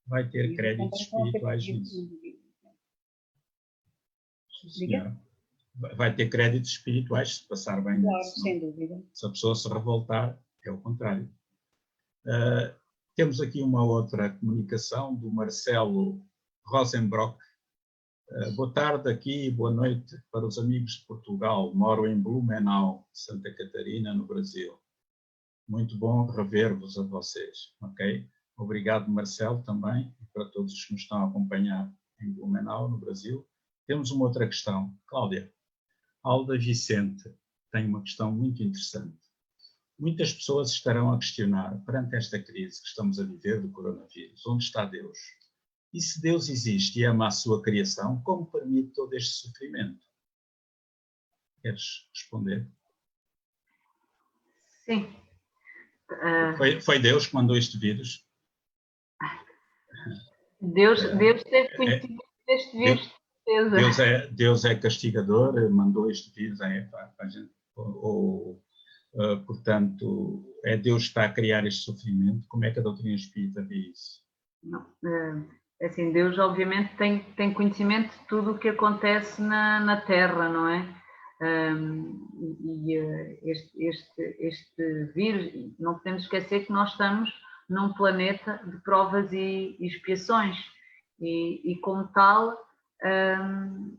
[SPEAKER 1] vai ter créditos espirituais nisso. Vai ter créditos espirituais se passar bem
[SPEAKER 3] claro,
[SPEAKER 1] nisso.
[SPEAKER 3] Sem dúvida.
[SPEAKER 1] Se a pessoa se revoltar, é o contrário. Temos aqui uma outra comunicação do Marcelo Rosenbrock. Boa tarde aqui, boa noite para os amigos de Portugal. Moro em Blumenau, Santa Catarina, no Brasil. Muito bom rever-vos a vocês, ok? Obrigado, Marcelo, também, e para todos os que nos estão a acompanhar em Blumenau, no Brasil. Temos uma outra questão. Cláudia, Alda Vicente tem uma questão muito interessante. Muitas pessoas estarão a questionar, perante esta crise que estamos a viver do coronavírus, onde está Deus? E se Deus existe e ama a sua criação, como permite todo este sofrimento? Queres responder?
[SPEAKER 2] Sim.
[SPEAKER 1] Foi Deus que mandou este vírus?
[SPEAKER 2] Deus teve conhecimento deste vírus, de
[SPEAKER 1] certeza. Deus é castigador, mandou este vírus para a gente. Portanto, é Deus que está a criar este sofrimento. Como é que a doutrina espírita vê isso?
[SPEAKER 2] Não, assim, Deus obviamente tem conhecimento de tudo o que acontece na Terra, não é? Este vírus, não podemos esquecer que nós estamos num planeta de provas e expiações e como tal...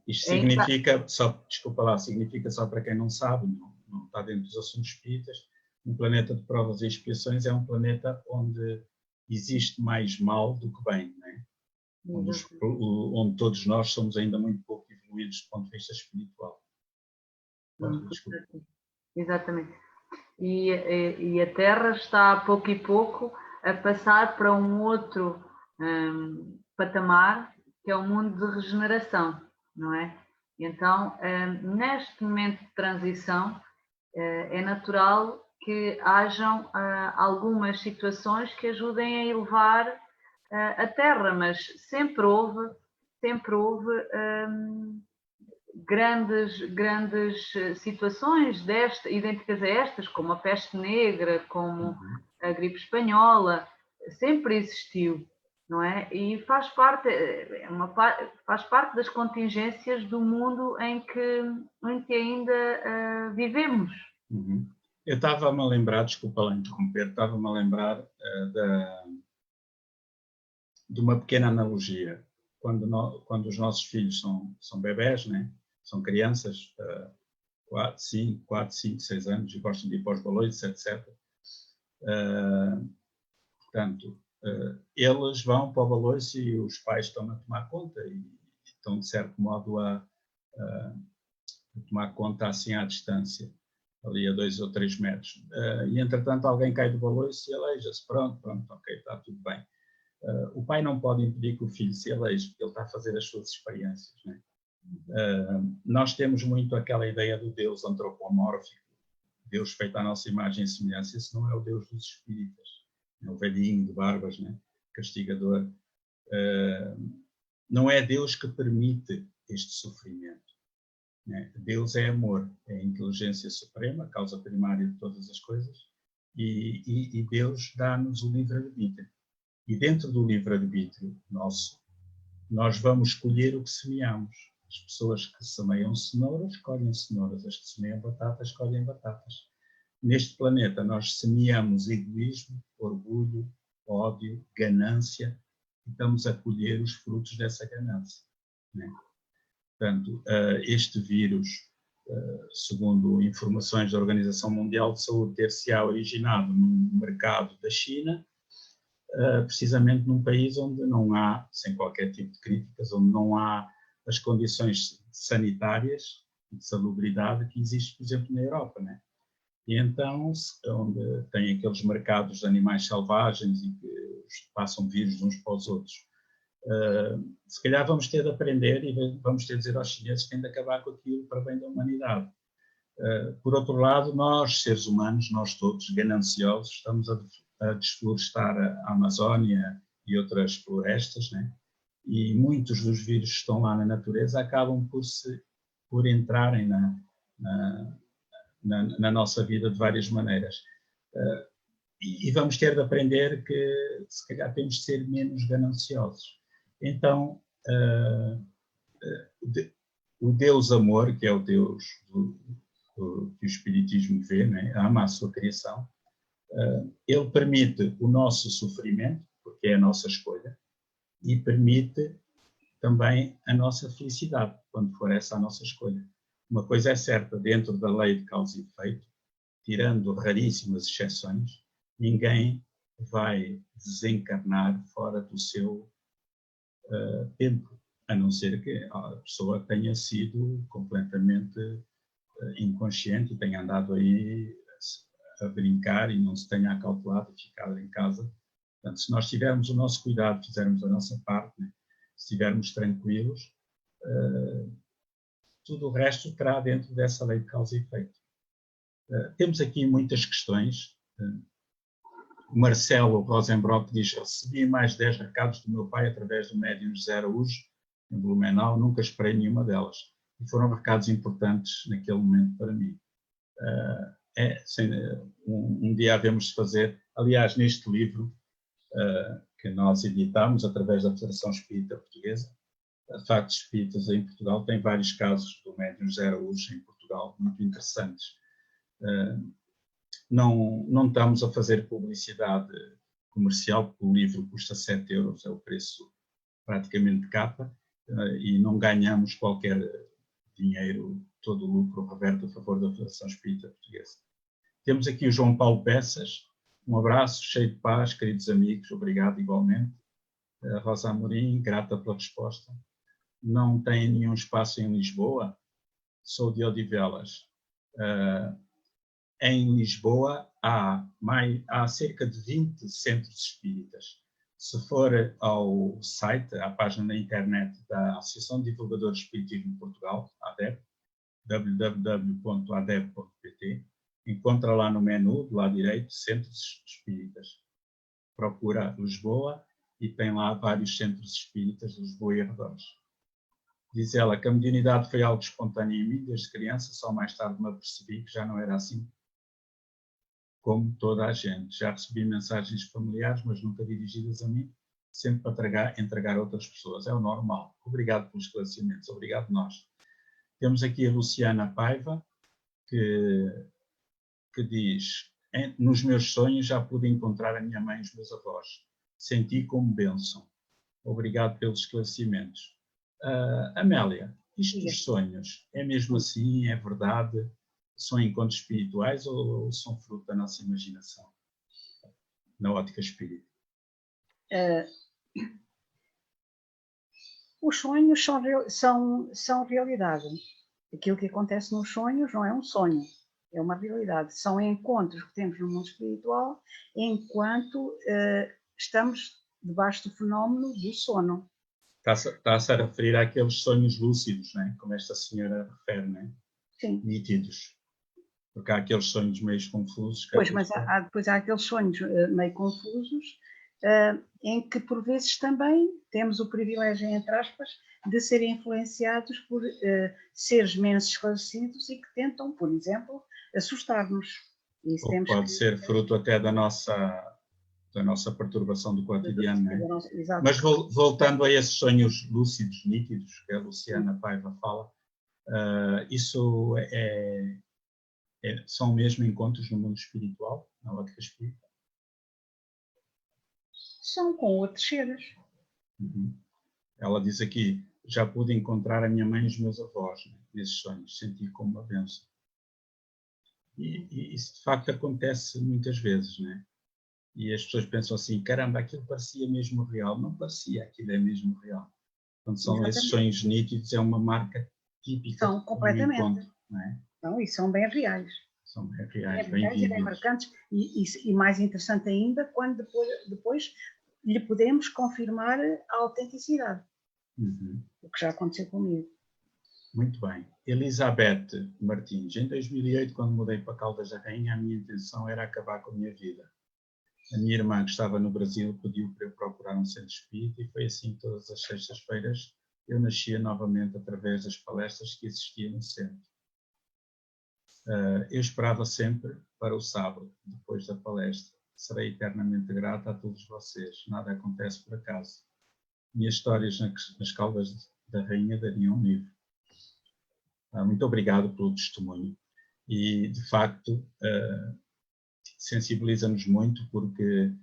[SPEAKER 1] Isto significa, desculpa lá, significa só para quem não sabe, não está dentro dos assuntos espíritas, um planeta de provas e expiações é um planeta onde existe mais mal do que bem, não é? Onde todos nós somos ainda muito pouco evoluídos do ponto de vista espiritual.
[SPEAKER 2] Exatamente. E a Terra está a pouco e pouco a passar para um outro patamar, que é o mundo de regeneração, não é? Então, neste momento de transição, é natural que hajam algumas situações que ajudem a elevar a Terra, mas sempre houve grandes situações idênticas a estas, como a peste negra, como a gripe espanhola, sempre existiu, não é? E faz parte das contingências do mundo em que ainda vivemos.
[SPEAKER 1] Eu estava-me a lembrar, desculpa lá interromper, estava-me a lembrar de uma pequena analogia. Quando os nossos filhos são bebés, né? São crianças, 4, 5, 6 anos, e gostam de ir para os balões, etc. Portanto, eles vão para o balões e os pais estão a tomar conta e estão, de certo modo, a tomar conta assim à distância, ali a 2 ou 3 metros. E, entretanto, alguém cai do balões e aleija-se. Pronto, ok, está tudo bem. O pai não pode impedir que o filho se aleije, porque ele está a fazer as suas experiências, né? Nós temos muito aquela ideia do Deus antropomórfico, Deus feito à nossa imagem e semelhança. Esse não é o Deus dos espíritas, é o velhinho de barbas, né? Castigador. Não é Deus que permite este sofrimento, né? Deus é amor, é a inteligência suprema, a causa primária de todas as coisas, e Deus dá-nos o livre-arbítrio. E dentro do livre-arbítrio nosso, nós vamos escolher o que semeamos. As pessoas que semeiam cenouras, escolhem cenouras. As que semeiam batatas, escolhem batatas. Neste planeta, nós semeamos egoísmo, orgulho, ódio, ganância, e estamos a colher os frutos dessa ganância, né? Portanto, este vírus, segundo informações da Organização Mundial de Saúde, ter-se-á originado no mercado da China, precisamente num país onde não há, sem qualquer tipo de críticas, onde não há as condições sanitárias de salubridade que existem, por exemplo, na Europa, né? E então, onde tem aqueles mercados de animais selvagens e que passam vírus uns para os outros, Se calhar vamos ter de aprender e vamos ter de dizer aos chineses que têm de acabar com aquilo para bem da humanidade. Por outro lado, nós, seres humanos, nós todos, gananciosos, estamos a desflorestar a Amazónia e outras florestas, né? E muitos dos vírus que estão lá na natureza acabam por entrarem na nossa vida de várias maneiras. E vamos ter de aprender que, se calhar, temos de ser menos gananciosos. Então, o Deus amor, que é o Deus que o Espiritismo vê, né? Ama a sua criação, ele permite o nosso sofrimento, porque é a nossa escolha, e permite também a nossa felicidade, quando for essa a nossa escolha. Uma coisa é certa, dentro da lei de causa e efeito, tirando raríssimas exceções, ninguém vai desencarnar fora do seu tempo, a não ser que a pessoa tenha sido completamente inconsciente e tenha andado aí a brincar e não se tenha acautelado e ficado em casa. Portanto, se nós tivermos o nosso cuidado, fizermos a nossa parte, né? Se estivermos tranquilos, tudo o resto terá dentro dessa lei de causa e efeito. Temos aqui muitas questões. O Marcelo Rosenbrock diz: recebi mais 10 recados do meu pai através do médium José Araújo, em Blumenau, nunca esperei nenhuma delas. E foram recados importantes naquele momento para mim. Um dia havemos de fazer, aliás, neste livro que nós editamos através da Federação Espírita Portuguesa, Factos Espíritas em Portugal, tem vários casos do médium José Araújo em Portugal, muito interessantes. Não estamos a fazer publicidade comercial, porque o livro custa 7 euros, é o preço praticamente de capa, e não ganhamos qualquer dinheiro, todo o lucro reverte a favor da Federação Espírita Portuguesa. Temos aqui o João Paulo Peças. Um abraço, cheio de paz, queridos amigos, obrigado igualmente. Rosa Amorim, grata pela resposta. Não tem nenhum espaço em Lisboa? Sou de Odivelas. Em Lisboa há cerca de 20 centros espíritas. Se for ao site, à página na internet da Associação de Divulgadores de Espiritismo de Portugal, ADEP, www.adep.pt, encontra lá no menu, do lado direito, Centros Espíritas. Procura Lisboa e tem lá vários centros espíritas de Lisboa e arredores. Diz ela que a mediunidade foi algo espontâneo em mim desde criança, só mais tarde me apercebi que já não era assim como toda a gente. Já recebi mensagens familiares, mas nunca dirigidas a mim, sempre para entregar a outras pessoas. É o normal. Obrigado pelos esclarecimentos. Obrigado nós. Temos aqui a Luciana Paiva, que diz: nos meus sonhos já pude encontrar a minha mãe e os meus avós. Senti como bênção. Obrigado pelos esclarecimentos. Amélia, isto dos sonhos, é mesmo assim? É verdade? São encontros espirituais ou são fruto da nossa imaginação? Na ótica espírita.
[SPEAKER 3] Os sonhos são realidade. Aquilo que acontece nos sonhos não é um sonho, é uma realidade. São encontros que temos no mundo espiritual enquanto estamos debaixo do fenómeno do sono.
[SPEAKER 1] Está-se a referir àqueles sonhos lúcidos, né? Como esta senhora refere, né?
[SPEAKER 3] Sim.
[SPEAKER 1] Nítidos. Porque há aqueles sonhos meio confusos.
[SPEAKER 3] Pois, mas depois há aqueles sonhos meio confusos em que, por vezes, também temos o privilégio, entre aspas, de serem influenciados por seres menos esclarecidos e que tentam, por exemplo, assustar-nos.
[SPEAKER 1] Ou pode ser fruto até da nossa perturbação do cotidiano, não é?
[SPEAKER 3] Exato.
[SPEAKER 1] Mas voltando a esses sonhos lúcidos, nítidos, que a Luciana Paiva fala, isso são mesmo encontros no mundo espiritual, na ótica espírita?
[SPEAKER 3] São com outros seres.
[SPEAKER 1] Uhum. Ela diz aqui: já pude encontrar a minha mãe e os meus avós, né, nesses sonhos, senti como uma bênção. E isso de facto acontece muitas vezes, né? E as pessoas pensam assim: caramba, aquilo parecia mesmo real. Não parecia, aquilo é mesmo real. Quando são esses sonhos nítidos, é uma marca típica.
[SPEAKER 3] São completamente.
[SPEAKER 1] Do encontro, não é?
[SPEAKER 3] Então, e são bem reais.
[SPEAKER 1] São bem reais,
[SPEAKER 3] bem reais e bem marcantes. E mais interessante ainda, quando depois lhe podemos confirmar a autenticidade,
[SPEAKER 1] Uhum.
[SPEAKER 3] o que já aconteceu comigo.
[SPEAKER 1] Muito bem. Elizabeth Martins, em 2008, quando mudei para Caldas da Rainha, a minha intenção era acabar com a minha vida. A minha irmã, que estava no Brasil, pediu para eu procurar um centro espírita e foi assim que todas as sextas-feiras eu nascia novamente através das palestras que existiam no centro. Eu esperava sempre para o sábado, depois da palestra. Serei eternamente grata a todos vocês. Nada acontece por acaso. Minhas histórias nas Caldas da Rainha dariam um livro. Muito obrigado pelo testemunho. E, de facto, sensibiliza-nos muito porque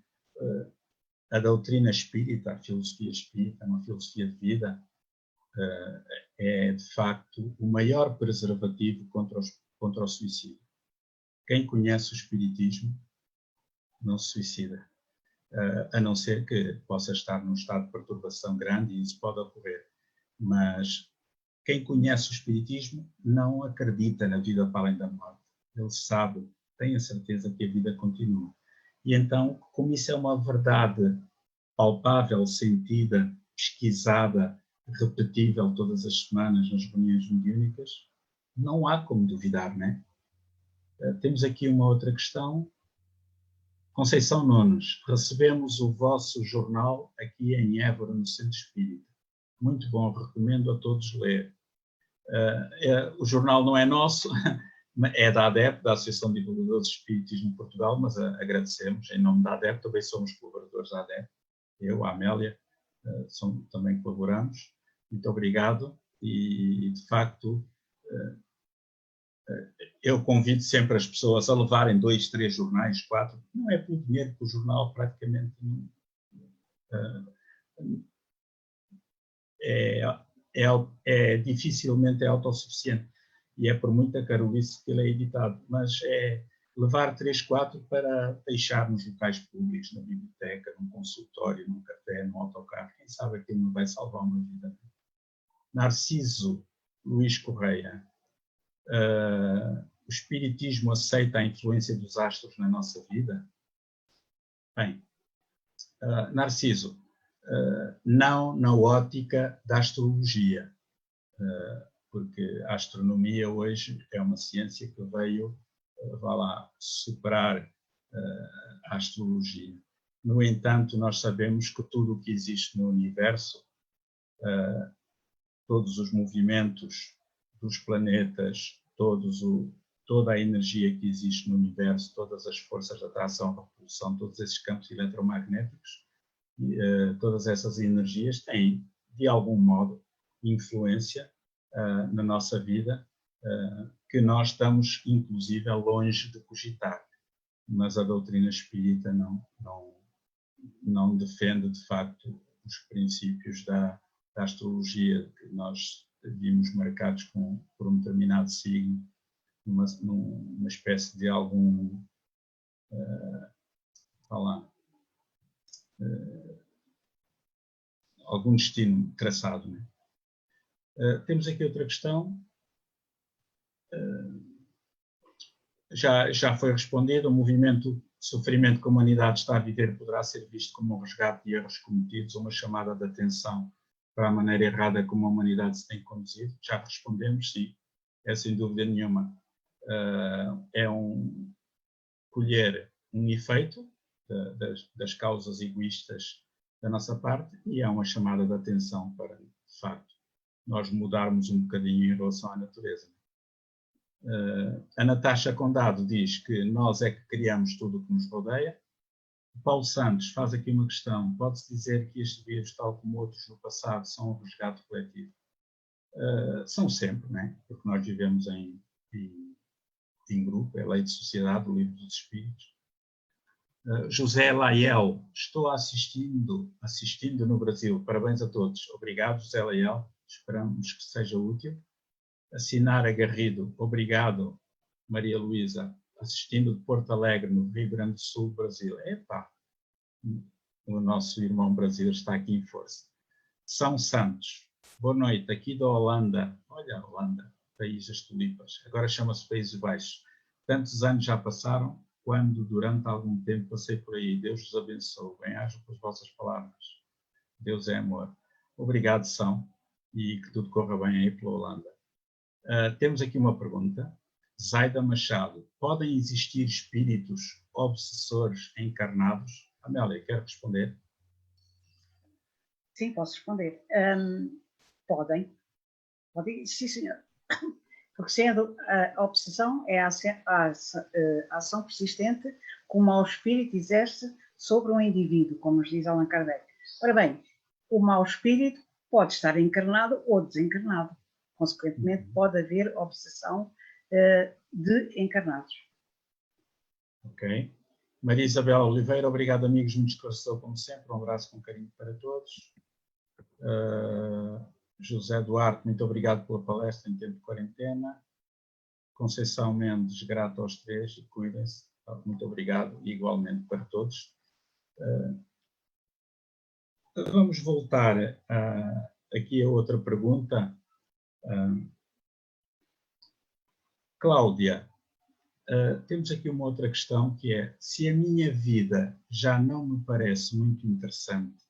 [SPEAKER 1] a doutrina espírita, a filosofia espírita, uma filosofia de vida, é, de facto, o maior preservativo contra o suicídio. Quem conhece o espiritismo não se suicida, a não ser que possa estar num estado de perturbação grande, e isso pode ocorrer. Mas quem conhece o espiritismo não acredita na vida para além da morte. Ele sabe, tem a certeza que a vida continua. E então, como isso é uma verdade palpável, sentida, pesquisada, repetível todas as semanas nas reuniões mediúnicas, não há como duvidar, não é? Temos aqui uma outra questão. Conceição Nunes, recebemos o vosso jornal aqui em Évora, no Centro Espírita. Muito bom, recomendo a todos ler. O jornal não é nosso, é da ADEP, da Associação de Divulgadores de Espiritismo de Portugal, mas agradecemos em nome da ADEP, também somos colaboradores da ADEP, eu, a Amélia, também colaboramos. Muito obrigado e, de facto, eu convido sempre as pessoas a levarem 2, 3 jornais, 4, não é pelo dinheiro que o jornal praticamente dificilmente é autossuficiente e é por muita carolice que ele é editado, mas é levar 3, 4 para deixar nos locais públicos, na biblioteca, num consultório, num café, num autocarro, quem sabe aquilo não vai salvar uma vida. Narciso Luís Correia, o espiritismo aceita a influência dos astros na nossa vida? Bem, Narciso, não na ótica da astrologia, porque a astronomia hoje é uma ciência que veio, superar a astrologia. No entanto, nós sabemos que tudo o que existe no universo, todos os movimentos dos planetas, toda a energia que existe no universo, todas as forças de atração, repulsão, todos esses campos eletromagnéticos, todas essas energias têm, de algum modo, influência na nossa vida, que nós estamos, inclusive, longe de cogitar. Mas a doutrina espírita não defende, de facto, os princípios da astrologia, que nós vimos marcados por um determinado signo, numa espécie de algum algum destino traçado, né? Temos aqui outra questão. Já foi respondido. O movimento de sofrimento que a humanidade está a viver poderá ser visto como um resgate de erros cometidos, uma chamada de atenção para a maneira errada como a humanidade se tem conduzido. Já respondemos, sim, é sem dúvida nenhuma. É colher um efeito das causas egoístas da nossa parte e é uma chamada de atenção para, de facto, nós mudarmos um bocadinho em relação à natureza. A Natasha Condado diz que nós é que criamos tudo o que nos rodeia. O Paulo Santos faz aqui uma questão. Pode-se dizer que este vírus, tal como outros no passado, são um resgate coletivo? São sempre, não é? Porque nós vivemos em grupo, é lei de sociedade, o livro dos espíritos. José Laiel, estou assistindo no Brasil. Parabéns a todos. Obrigado, José Laiel. Esperamos que seja útil. Assinar Garrido, obrigado, Maria Luísa, assistindo de Porto Alegre, no Rio Grande do Sul, Brasil. Epá, o nosso irmão brasileiro está aqui em força. São Santos, boa noite, aqui da Holanda. Olha a Holanda, país das tulipas, agora chama-se Países Baixos. Tantos anos já passaram quando durante algum tempo passei por aí. Deus vos abençoe. Bem-aja com as vossas palavras. Deus é amor. Obrigado, São, e que tudo corra bem aí pela Holanda. Temos aqui uma pergunta. Zaida Machado. Podem existir espíritos obsessores encarnados? Amélia, quer responder?
[SPEAKER 3] Sim, posso responder. Podem, sim, senhor. Porque sendo a obsessão é a ação persistente que o mau espírito exerce sobre um indivíduo, como nos diz Allan Kardec. Ora bem, o mau espírito pode estar encarnado ou desencarnado. Consequentemente, pode haver obsessão de encarnados.
[SPEAKER 1] Ok. Maria Isabel Oliveira, obrigado, amigos, muito esclarecedor, como sempre. Um abraço com carinho para todos. José Duarte, muito obrigado pela palestra em tempo de quarentena. Conceição Mendes, grato aos três e cuidem-se. Muito obrigado, e igualmente para todos. Vamos voltar aqui a outra pergunta. Cláudia, temos aqui uma outra questão que é: se a minha vida já não me parece muito interessante,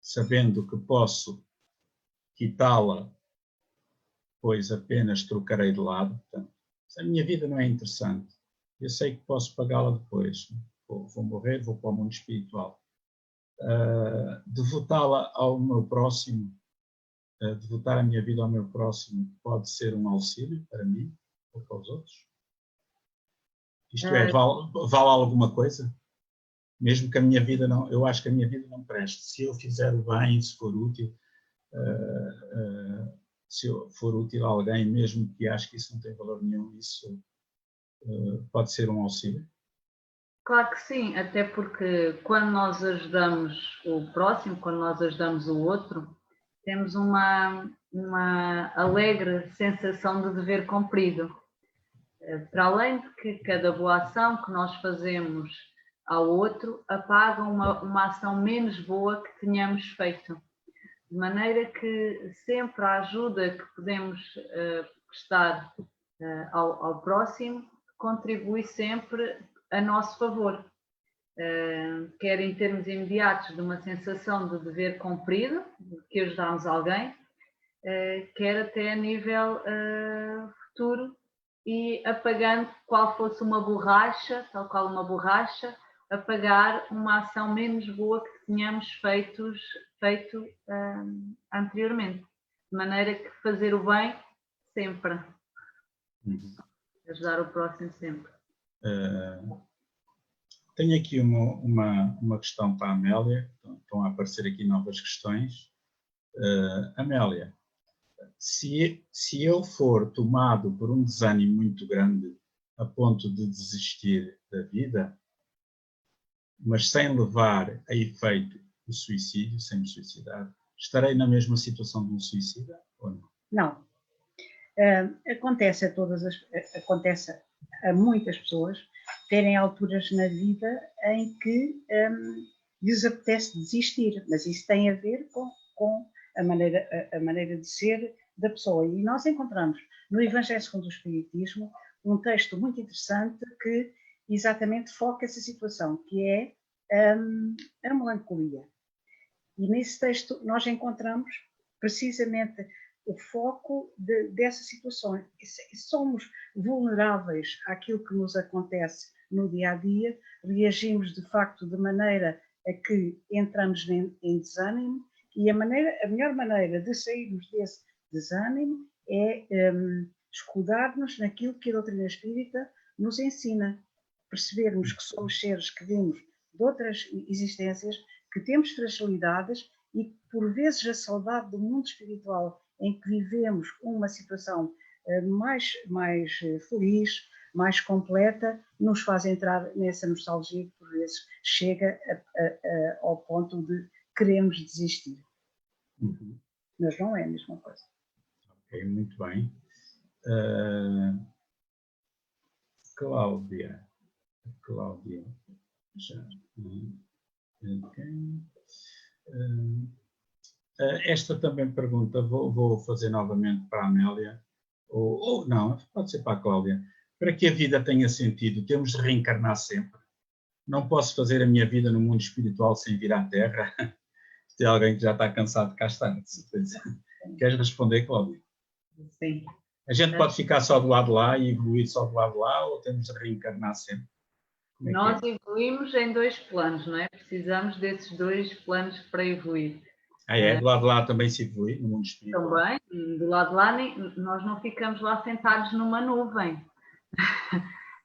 [SPEAKER 1] sabendo que posso quitá-la, pois apenas trocarei de lado, portanto, se a minha vida não é interessante, eu sei que posso pagá-la depois, vou morrer, vou para o mundo espiritual. Devotá-la ao meu próximo, devotar a minha vida ao meu próximo pode ser um auxílio para mim ou para os outros? Isto é, vale alguma coisa? Mesmo que a minha vida não, eu acho que a minha vida não preste. Se eu fizer o bem, se for útil, se eu for útil a alguém, mesmo que ache que isso não tem valor nenhum, isso pode ser um auxílio?
[SPEAKER 2] Claro que sim, até porque quando nós ajudamos o próximo, quando nós ajudamos o outro, temos uma alegre sensação de dever cumprido. Para além de que cada boa ação que nós fazemos ao outro apaga uma ação menos boa que tenhamos feito. De maneira que sempre a ajuda que podemos prestar ao próximo contribui sempre a nosso favor. Quer em termos imediatos de uma sensação de dever cumprido, de que ajudamos alguém, quer até a nível futuro, e apagando qual fosse uma borracha, tal qual uma borracha, apagar uma ação menos boa que tínhamos feito anteriormente. De maneira que fazer o bem sempre. Ajudar o próximo sempre.
[SPEAKER 1] Tenho aqui uma questão para a Amélia. Estão a aparecer aqui novas questões. Amélia, se eu for tomado por um desânimo muito grande a ponto de desistir da vida, mas sem levar a efeito o suicídio, sem me suicidar, estarei na mesma situação de um suicida ou não?
[SPEAKER 3] Não. Acontece a muitas pessoas terem alturas na vida em que lhes apetece desistir, mas isso tem a ver com a maneira de ser da pessoa. E nós encontramos no Evangelho segundo o Espiritismo um texto muito interessante que exatamente foca essa situação, que é a melancolia. E nesse texto nós encontramos precisamente o foco dessa situação. Somos vulneráveis àquilo que nos acontece no dia a dia, reagimos de facto de maneira a que entramos em desânimo, e a melhor maneira de sairmos desse desânimo é escudar-nos naquilo que a doutrina espírita nos ensina, percebermos que somos seres que vimos de outras existências, que temos fragilidades e que por vezes a saudade do mundo espiritual em que vivemos uma situação mais feliz, mais completa, nos faz entrar nessa nostalgia que por vezes chega ao ponto de queremos desistir. Mas não é a mesma coisa.
[SPEAKER 1] Ok, muito bem. Cláudia, já. Okay. Esta também pergunta, vou fazer novamente para a Amélia, ou não, pode ser para a Cláudia. Para que a vida tenha sentido, temos de reencarnar sempre. Não posso fazer a minha vida no mundo espiritual sem vir à Terra. Tem alguém que já está cansado de cá estar, de certeza. Queres responder, Cláudia?
[SPEAKER 2] Sim.
[SPEAKER 1] A gente pode ficar só do lado de lá e evoluir só do lado de lá, ou temos de reencarnar sempre?
[SPEAKER 2] Nós evoluímos em 2 planos, não é? Precisamos desses 2 planos para evoluir.
[SPEAKER 1] Do lado de lá também se evolui, no mundo espiritual?
[SPEAKER 2] Também, do lado de lá, nós não ficamos lá sentados numa nuvem.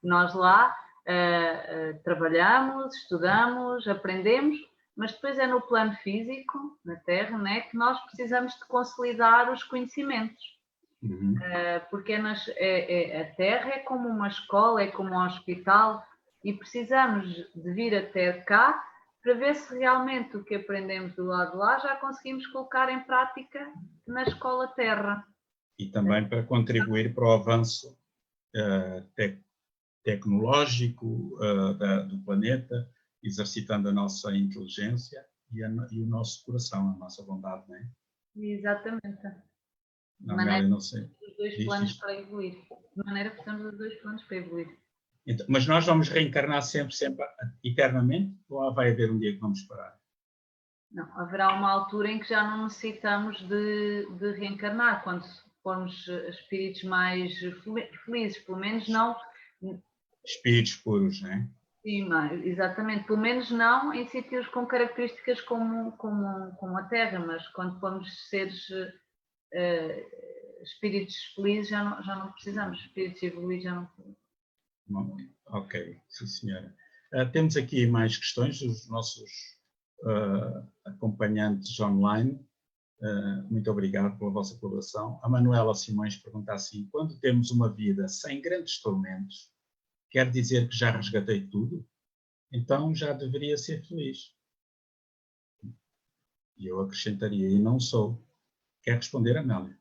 [SPEAKER 2] Nós lá trabalhamos, estudamos, aprendemos, mas depois é no plano físico, na Terra, né, que nós precisamos de consolidar os conhecimentos. Porque a Terra é como uma escola, é como um hospital, e precisamos de vir até cá para ver se realmente o que aprendemos do lado de lá já conseguimos colocar em prática na escola Terra.
[SPEAKER 1] E também para contribuir para o avanço tecnológico do planeta, exercitando a nossa inteligência e o nosso coração, a nossa vontade, não é?
[SPEAKER 2] Exatamente. De
[SPEAKER 1] Não,
[SPEAKER 2] maneira
[SPEAKER 1] não sei.
[SPEAKER 2] que os 2 planos para evoluir. De maneira que precisamos dos 2 planos para evoluir.
[SPEAKER 1] Então, mas nós vamos reencarnar sempre, eternamente? Ou vai haver um dia que vamos parar?
[SPEAKER 2] Não, haverá uma altura em que já não necessitamos de reencarnar, quando formos espíritos mais felizes, pelo menos não...
[SPEAKER 1] Espíritos puros, não é?
[SPEAKER 2] Sim, exatamente. Pelo menos não em sítios com características como a Terra, mas quando formos seres espíritos felizes já não precisamos. Espíritos evoluídos já não precisamos.
[SPEAKER 1] Ok, sim senhora. Temos aqui mais questões dos nossos acompanhantes online. Muito obrigado pela vossa colaboração. A Manuela Simões pergunta assim: quando temos uma vida sem grandes tormentos, quer dizer que já resgatei tudo? Então já deveria ser feliz. E eu acrescentaria: e não sou. Quer responder, Amélia?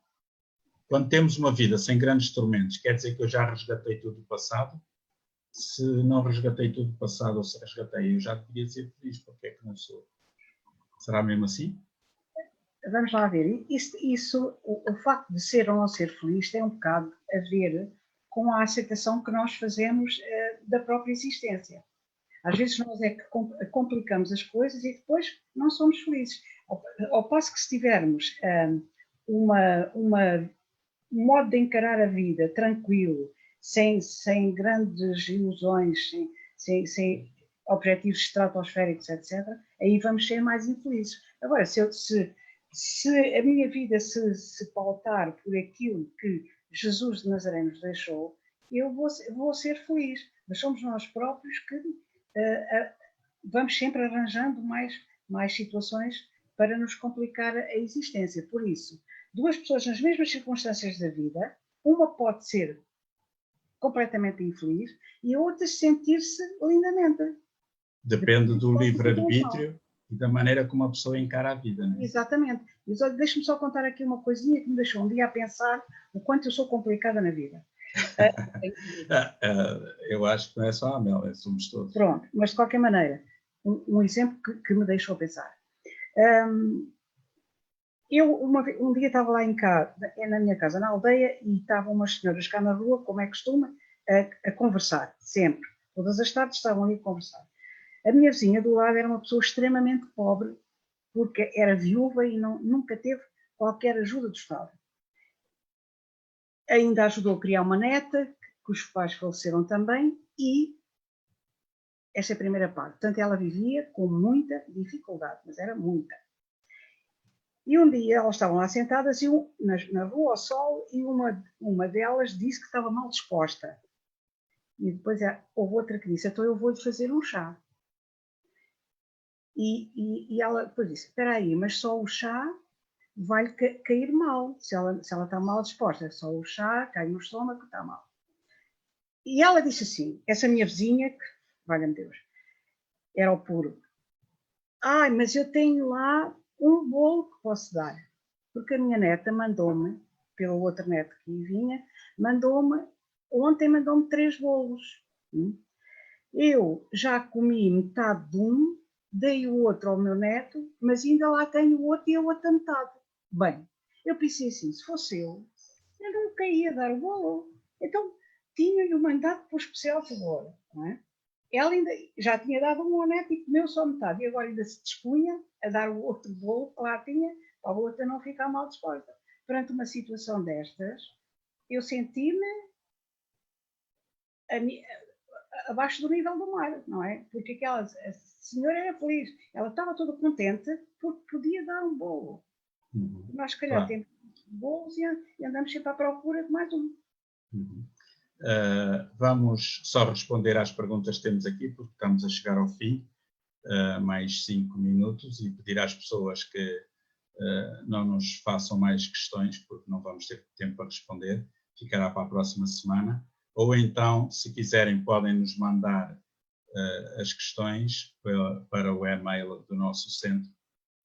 [SPEAKER 1] Quando temos uma vida sem grandes tormentos, quer dizer que eu já resgatei tudo do passado? Se não resgatei tudo do passado, ou se resgatei, eu já deveria ser feliz. Porque é que não sou? Será mesmo assim?
[SPEAKER 3] Vamos lá ver. O facto de ser ou não ser feliz tem um bocado a ver com a aceitação que nós fazemos da própria existência. Às vezes nós é que complicamos as coisas e depois não somos felizes. Ao passo que se tivermos um modo de encarar a vida tranquilo, sem grandes ilusões, sem objetivos estratosféricos, etc., aí vamos ser mais infelizes. Agora, se a minha vida se pautar por aquilo que Jesus de Nazaré nos deixou, eu vou ser feliz. Mas somos nós próprios que vamos sempre arranjando mais situações para nos complicar a existência. Por isso, 2 pessoas nas mesmas circunstâncias da vida, uma pode ser completamente infeliz e a outra sentir-se lindamente.
[SPEAKER 1] Depende do livre-arbítrio e da maneira como a pessoa encara a vida, não é?
[SPEAKER 3] Exatamente. Deixa-me só contar aqui uma coisinha que me deixou um dia a pensar o quanto eu sou complicada na vida.
[SPEAKER 1] Eu acho que não é só a Amélia, somos todos.
[SPEAKER 3] Pronto, mas de qualquer maneira, um exemplo que me deixou pensar. Eu um dia estava lá na minha casa, na aldeia, e estavam umas senhoras cá na rua, como é costume, a conversar, sempre. Todas as tardes estavam ali a conversar. A minha vizinha do lado era uma pessoa extremamente pobre, porque era viúva e nunca teve qualquer ajuda do Estado. Ainda ajudou a criar uma neta, que os pais faleceram também, e esta é a primeira parte. Portanto, ela vivia com muita dificuldade, mas era muita. E um dia elas estavam lá sentadas na rua ao sol e uma delas disse que estava mal disposta. E depois houve outra que disse: então eu vou-lhe fazer um chá. E ela depois disse: espera aí, mas só o chá vai-lhe cair mal. Se ela está mal disposta, só o chá cai no estômago, está mal. E ela disse assim, essa minha vizinha, que, valha-me Deus, era o puro: ai, mas eu tenho lá um bolo que posso dar. Porque a minha neta mandou-me, pelo outro neto que vinha, ontem mandou-me 3 bolos. Eu já comi metade de um, dei o outro ao meu neto, mas ainda lá tenho o outro e a outra metade. Bem, eu pensei assim, se fosse eu nunca ia dar o bolo. Então, tinha-lhe o mandato por especial favor, não é? Ela ainda já tinha dado um honesto e comeu só metade, e agora ainda se dispunha a dar o outro bolo que lá tinha, para a outra não ficar mal disposta. Perante uma situação destas, eu senti-me abaixo do nível do mar, não é? Porque aquela senhora era feliz, ela estava toda contente porque podia dar um bolo. Nós, se calhar, temos bolos e andamos sempre à procura de mais um.
[SPEAKER 1] Vamos só responder às perguntas que temos aqui, porque estamos a chegar ao fim, mais 5 minutos, e pedir às pessoas que não nos façam mais questões, porque não vamos ter tempo para responder, ficará para a próxima semana. Ou então, se quiserem, podem nos mandar as questões para o e-mail do nosso centro,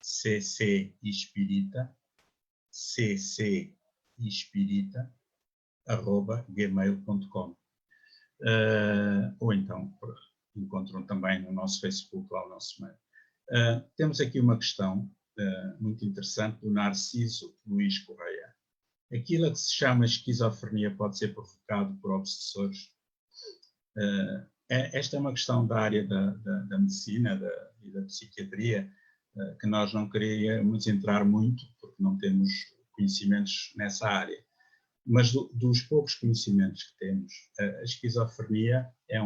[SPEAKER 1] ccispirita@gmail.com. Ou então encontram também no nosso Facebook, lá o nosso mail. Temos aqui uma questão muito interessante do Narciso Luís Correia. Aquilo a que se chama esquizofrenia pode ser provocado por obsessores? Esta é uma questão da área da medicina e da psiquiatria, que nós não queríamos entrar muito, porque não temos conhecimentos nessa área. Mas dos poucos conhecimentos que temos, a esquizofrenia é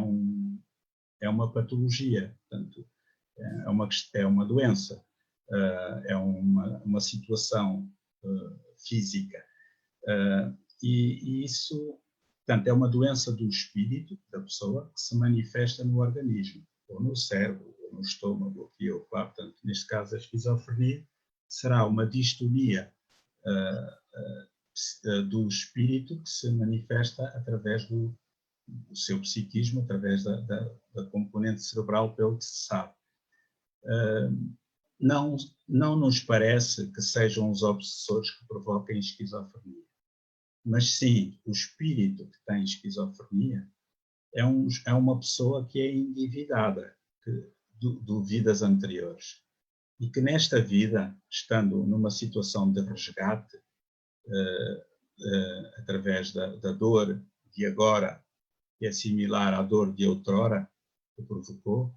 [SPEAKER 1] uma patologia, portanto, é uma doença, é uma situação física. E isso, portanto, é uma doença do espírito da pessoa que se manifesta no organismo, ou no cérebro, ou no estômago, ou aqui ou lá. Portanto, neste caso, a esquizofrenia será uma distonia do espírito que se manifesta através do seu psiquismo, através da componente cerebral, pelo que se sabe. Não nos parece que sejam os obsessores que provoquem esquizofrenia, mas sim o espírito que tem esquizofrenia é uma pessoa que é endividada de vidas anteriores e que nesta vida, estando numa situação de resgate, através da dor de agora, que é similar à dor de outrora que provocou,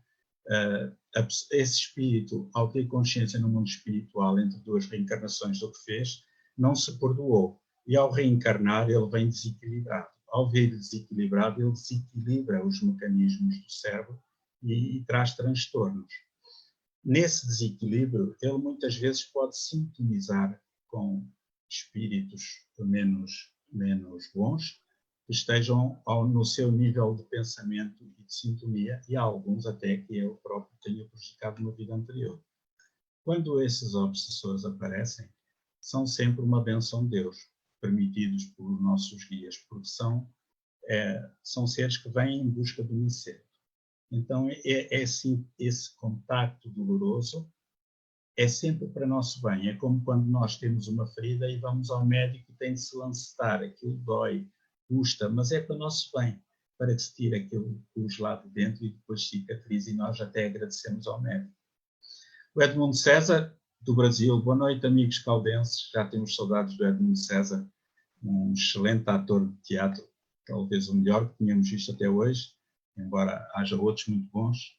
[SPEAKER 1] esse espírito, ao ter consciência no mundo espiritual entre duas reencarnações do que fez, não se perdoou. E ao reencarnar, ele vem desequilibrado. Ao vir desequilibrado, ele desequilibra os mecanismos do cérebro e traz transtornos. Nesse desequilíbrio, ele muitas vezes pode sintonizar com espíritos menos bons, que estejam no seu nível de pensamento e de sintonia, e há alguns até que ele próprio tenha prejudicado na vida anterior. Quando esses obsessores aparecem, são sempre uma bênção de Deus, permitidos por nossos guias, porque são seres que vêm em busca do incerto. Então, assim, esse contacto doloroso é sempre para nosso bem. É como quando nós temos uma ferida e vamos ao médico e tem de se lancetar, aquilo dói, custa, mas é para nosso bem, para que se tire aquele pus lá de dentro e depois cicatrize, e nós até agradecemos ao médico. O Edmundo César, do Brasil. Boa noite, amigos caldenses. Já temos saudades do Edmundo César, um excelente ator de teatro, talvez o melhor que tínhamos visto até hoje, embora haja outros muito bons.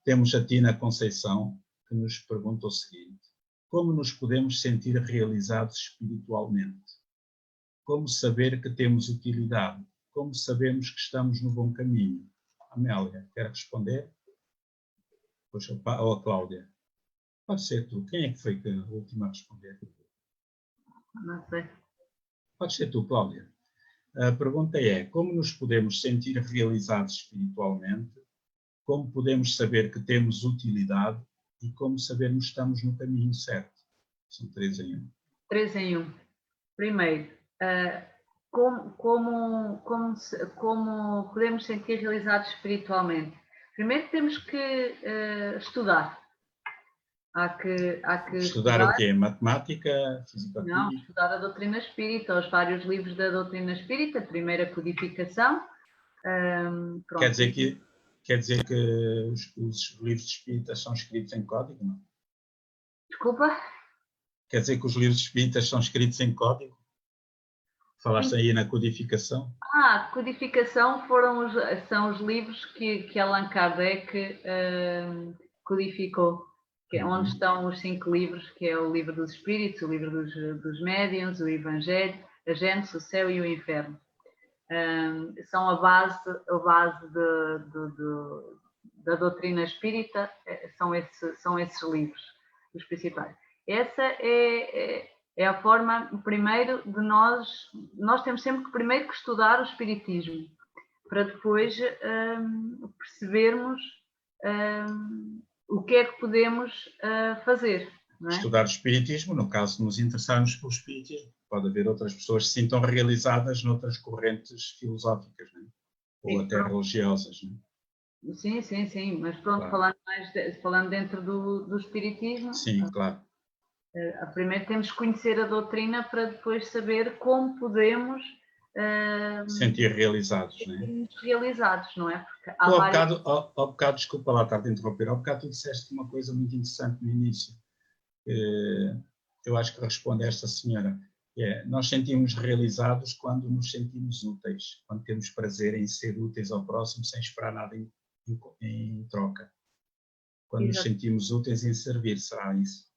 [SPEAKER 1] Temos a Tina Conceição, que nos pergunta o seguinte: como nos podemos sentir realizados espiritualmente? Como saber que temos utilidade? Como sabemos que estamos no bom caminho? Amélia, quer responder? Ou a Cláudia? Pode ser tu. Quem é que foi a última a responder?
[SPEAKER 2] Não sei.
[SPEAKER 1] Pode ser tu, Cláudia. A pergunta é: como nos podemos sentir realizados espiritualmente? Como podemos saber que temos utilidade? E como sabermos que estamos no caminho certo? São 3 em 1.
[SPEAKER 2] 3 em 1. Primeiro, como podemos sentir realizados espiritualmente? Primeiro temos que estudar. Há que
[SPEAKER 1] estudar o quê? Matemática, física?
[SPEAKER 2] Não, estudar a doutrina espírita, os vários livros da doutrina espírita, primeira codificação.
[SPEAKER 1] Quer dizer que os livros espíritas são escritos em código, não?
[SPEAKER 2] Desculpa?
[SPEAKER 1] Quer dizer que os livros espíritas são escritos em código? Falaste aí na codificação?
[SPEAKER 2] Codificação são os livros que Allan Kardec codificou, que é onde estão os 5 livros, que é o livro dos Espíritos, o livro dos Médiuns, o Evangelho, a Gênesis, o Céu e o Inferno. São a base da doutrina espírita, são esses livros, os principais. Essa é a forma, primeiro, de nós temos sempre primeiro que estudar o espiritismo, para depois percebermos o que é que podemos fazer. Não é?
[SPEAKER 1] Estudar o espiritismo, no caso de nos interessarmos pelo espiritismo. Pode haver outras pessoas que se sintam realizadas noutras correntes filosóficas, não é? Ou até religiosas. Não é?
[SPEAKER 2] Sim, mas pronto, claro. falando dentro do espiritismo.
[SPEAKER 1] Sim, claro.
[SPEAKER 2] Primeiro temos que conhecer a doutrina para depois saber como podemos
[SPEAKER 1] sentir realizados, não é?
[SPEAKER 2] Realizados, não é? Porque
[SPEAKER 1] ao bocado, desculpa lá estar a interromper, ao bocado tu disseste uma coisa muito interessante no início. Eu acho que responde a esta senhora. Nós sentimos realizados quando nos sentimos úteis, quando temos prazer em ser úteis ao próximo sem esperar nada em troca. Quando nos sentimos úteis em servir, será isso?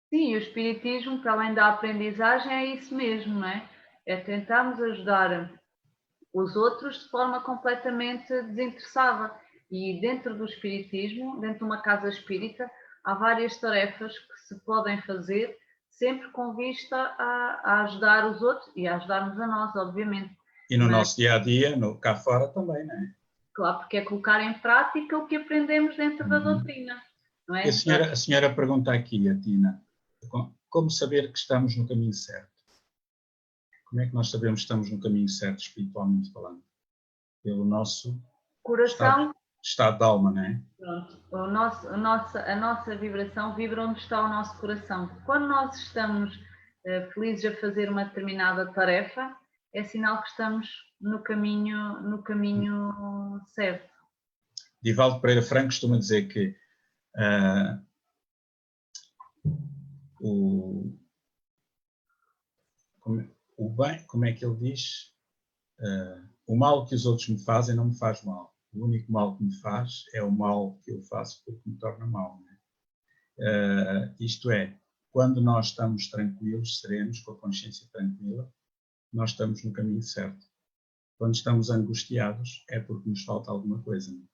[SPEAKER 2] Sim, o espiritismo, para além da aprendizagem, é isso mesmo, não é? É tentarmos ajudar os outros de forma completamente desinteressada. E dentro do espiritismo, dentro de uma casa espírita, há várias tarefas que se podem fazer sempre com vista a ajudar os outros e a ajudar-nos a nós, obviamente.
[SPEAKER 1] E no nosso dia-a-dia, cá fora também, não é?
[SPEAKER 2] Claro, porque é colocar em prática o que aprendemos dentro da doutrina, não é?
[SPEAKER 1] A senhora pergunta aqui, a Tina, como saber que estamos no caminho certo? Como é que nós sabemos que estamos no caminho certo, espiritualmente falando? Pelo nosso
[SPEAKER 2] coração,
[SPEAKER 1] estado de alma, não é?
[SPEAKER 2] Pronto. A nossa vibração vibra onde está o nosso coração. Quando nós estamos felizes a fazer uma determinada tarefa, é sinal que estamos no caminho certo.
[SPEAKER 1] Divaldo Pereira Franco costuma dizer que o bem, como é que ele diz? O mal que os outros me fazem não me faz mal. O único mal que me faz é o mal que eu faço porque me torna mal. Não é? Isto é, quando nós estamos tranquilos, serenos, com a consciência tranquila, nós estamos no caminho certo. Quando estamos angustiados, é porque nos falta alguma coisa. Não é?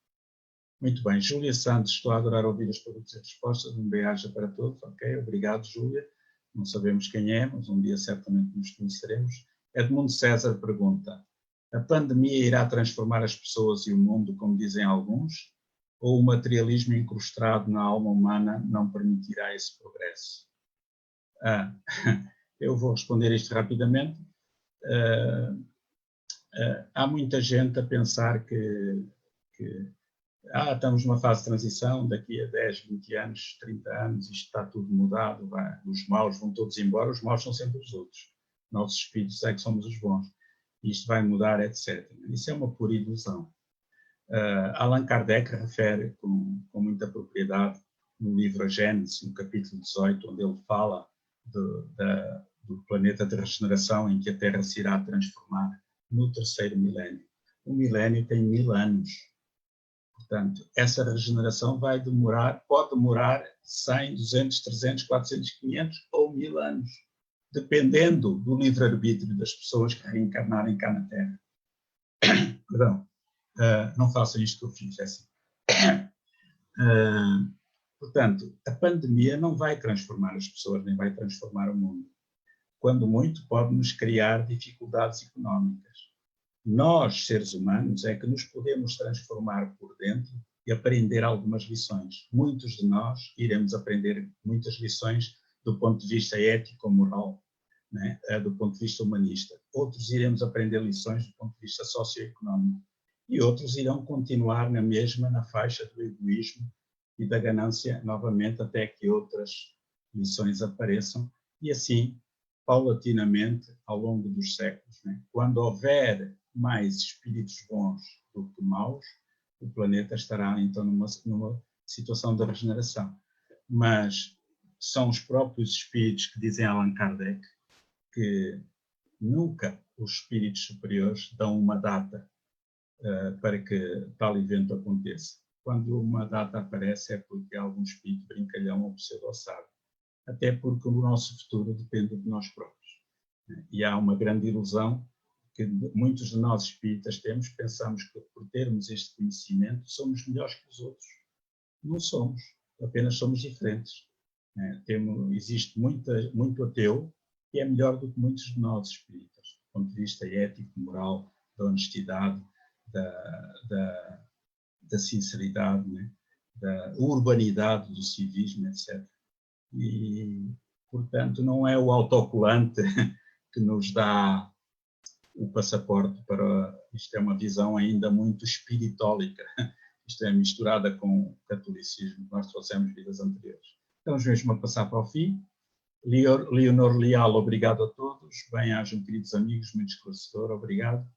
[SPEAKER 1] Muito bem. Júlia Santos, estou a adorar ouvir as perguntas e respostas. Um beijo para todos. Ok, obrigado, Júlia. Não sabemos quem é, mas um dia certamente nos conheceremos. Edmundo César pergunta: a pandemia irá transformar as pessoas e o mundo, como dizem alguns, ou o materialismo incrustado na alma humana não permitirá esse progresso? Eu vou responder isto rapidamente. Há muita gente a pensar que estamos numa fase de transição, daqui a 10, 20 anos, 30 anos, isto está tudo mudado, os maus vão todos embora, os maus são sempre os outros. Nossos espíritos é que somos os bons. Isto vai mudar, etc. Isso é uma pura ilusão. Allan Kardec refere com muita propriedade no livro A Gênesis, no capítulo 18, onde ele fala do planeta de regeneração em que a Terra se irá transformar no 3º milénio. O milénio tem 1000 anos. Portanto, essa regeneração pode demorar 100, 200, 300, 400, 500 ou 1000 anos, dependendo do livre-arbítrio das pessoas que reencarnarem cá na Terra. Perdão, não façam isto que eu fiz, é assim. Portanto, a pandemia não vai transformar as pessoas, nem vai transformar o mundo. Quando muito, pode nos criar dificuldades económicas. Nós, seres humanos, é que nos podemos transformar por dentro e aprender algumas lições. Muitos de nós iremos aprender muitas lições do ponto de vista ético-moral, né? Do ponto de vista humanista. Outros iremos aprender lições do ponto de vista socioeconómico. E outros irão continuar na faixa do egoísmo e da ganância, novamente, até que outras lições apareçam. E assim, paulatinamente, ao longo dos séculos, né? Quando houver mais espíritos bons do que maus, o planeta estará então numa situação de regeneração. Mas são os próprios espíritos que dizem Allan Kardec que nunca os espíritos superiores dão uma data para que tal evento aconteça. Quando uma data aparece é porque algum espírito brincalhão ou pseudo sabe. Até porque o nosso futuro depende de nós próprios. E há uma grande ilusão que muitos de nós espíritas temos, pensamos que por termos este conhecimento somos melhores que os outros. Não somos, apenas somos diferentes. Existe muito ateu que é melhor do que muitos de nós espíritas, do ponto de vista ético, moral, da honestidade, da sinceridade, né? Da urbanidade, do civismo, etc. E, portanto, não é o autocolante que nos dá o passaporte para... Isto é uma visão ainda muito espiritólica. Isto é misturada com o catolicismo que nós trouxemos de vidas anteriores. Estamos mesmo a passar para o fim. Leonor Leal, obrigado a todos. Bem-ajam, queridos amigos, muito esclarecedor, obrigado.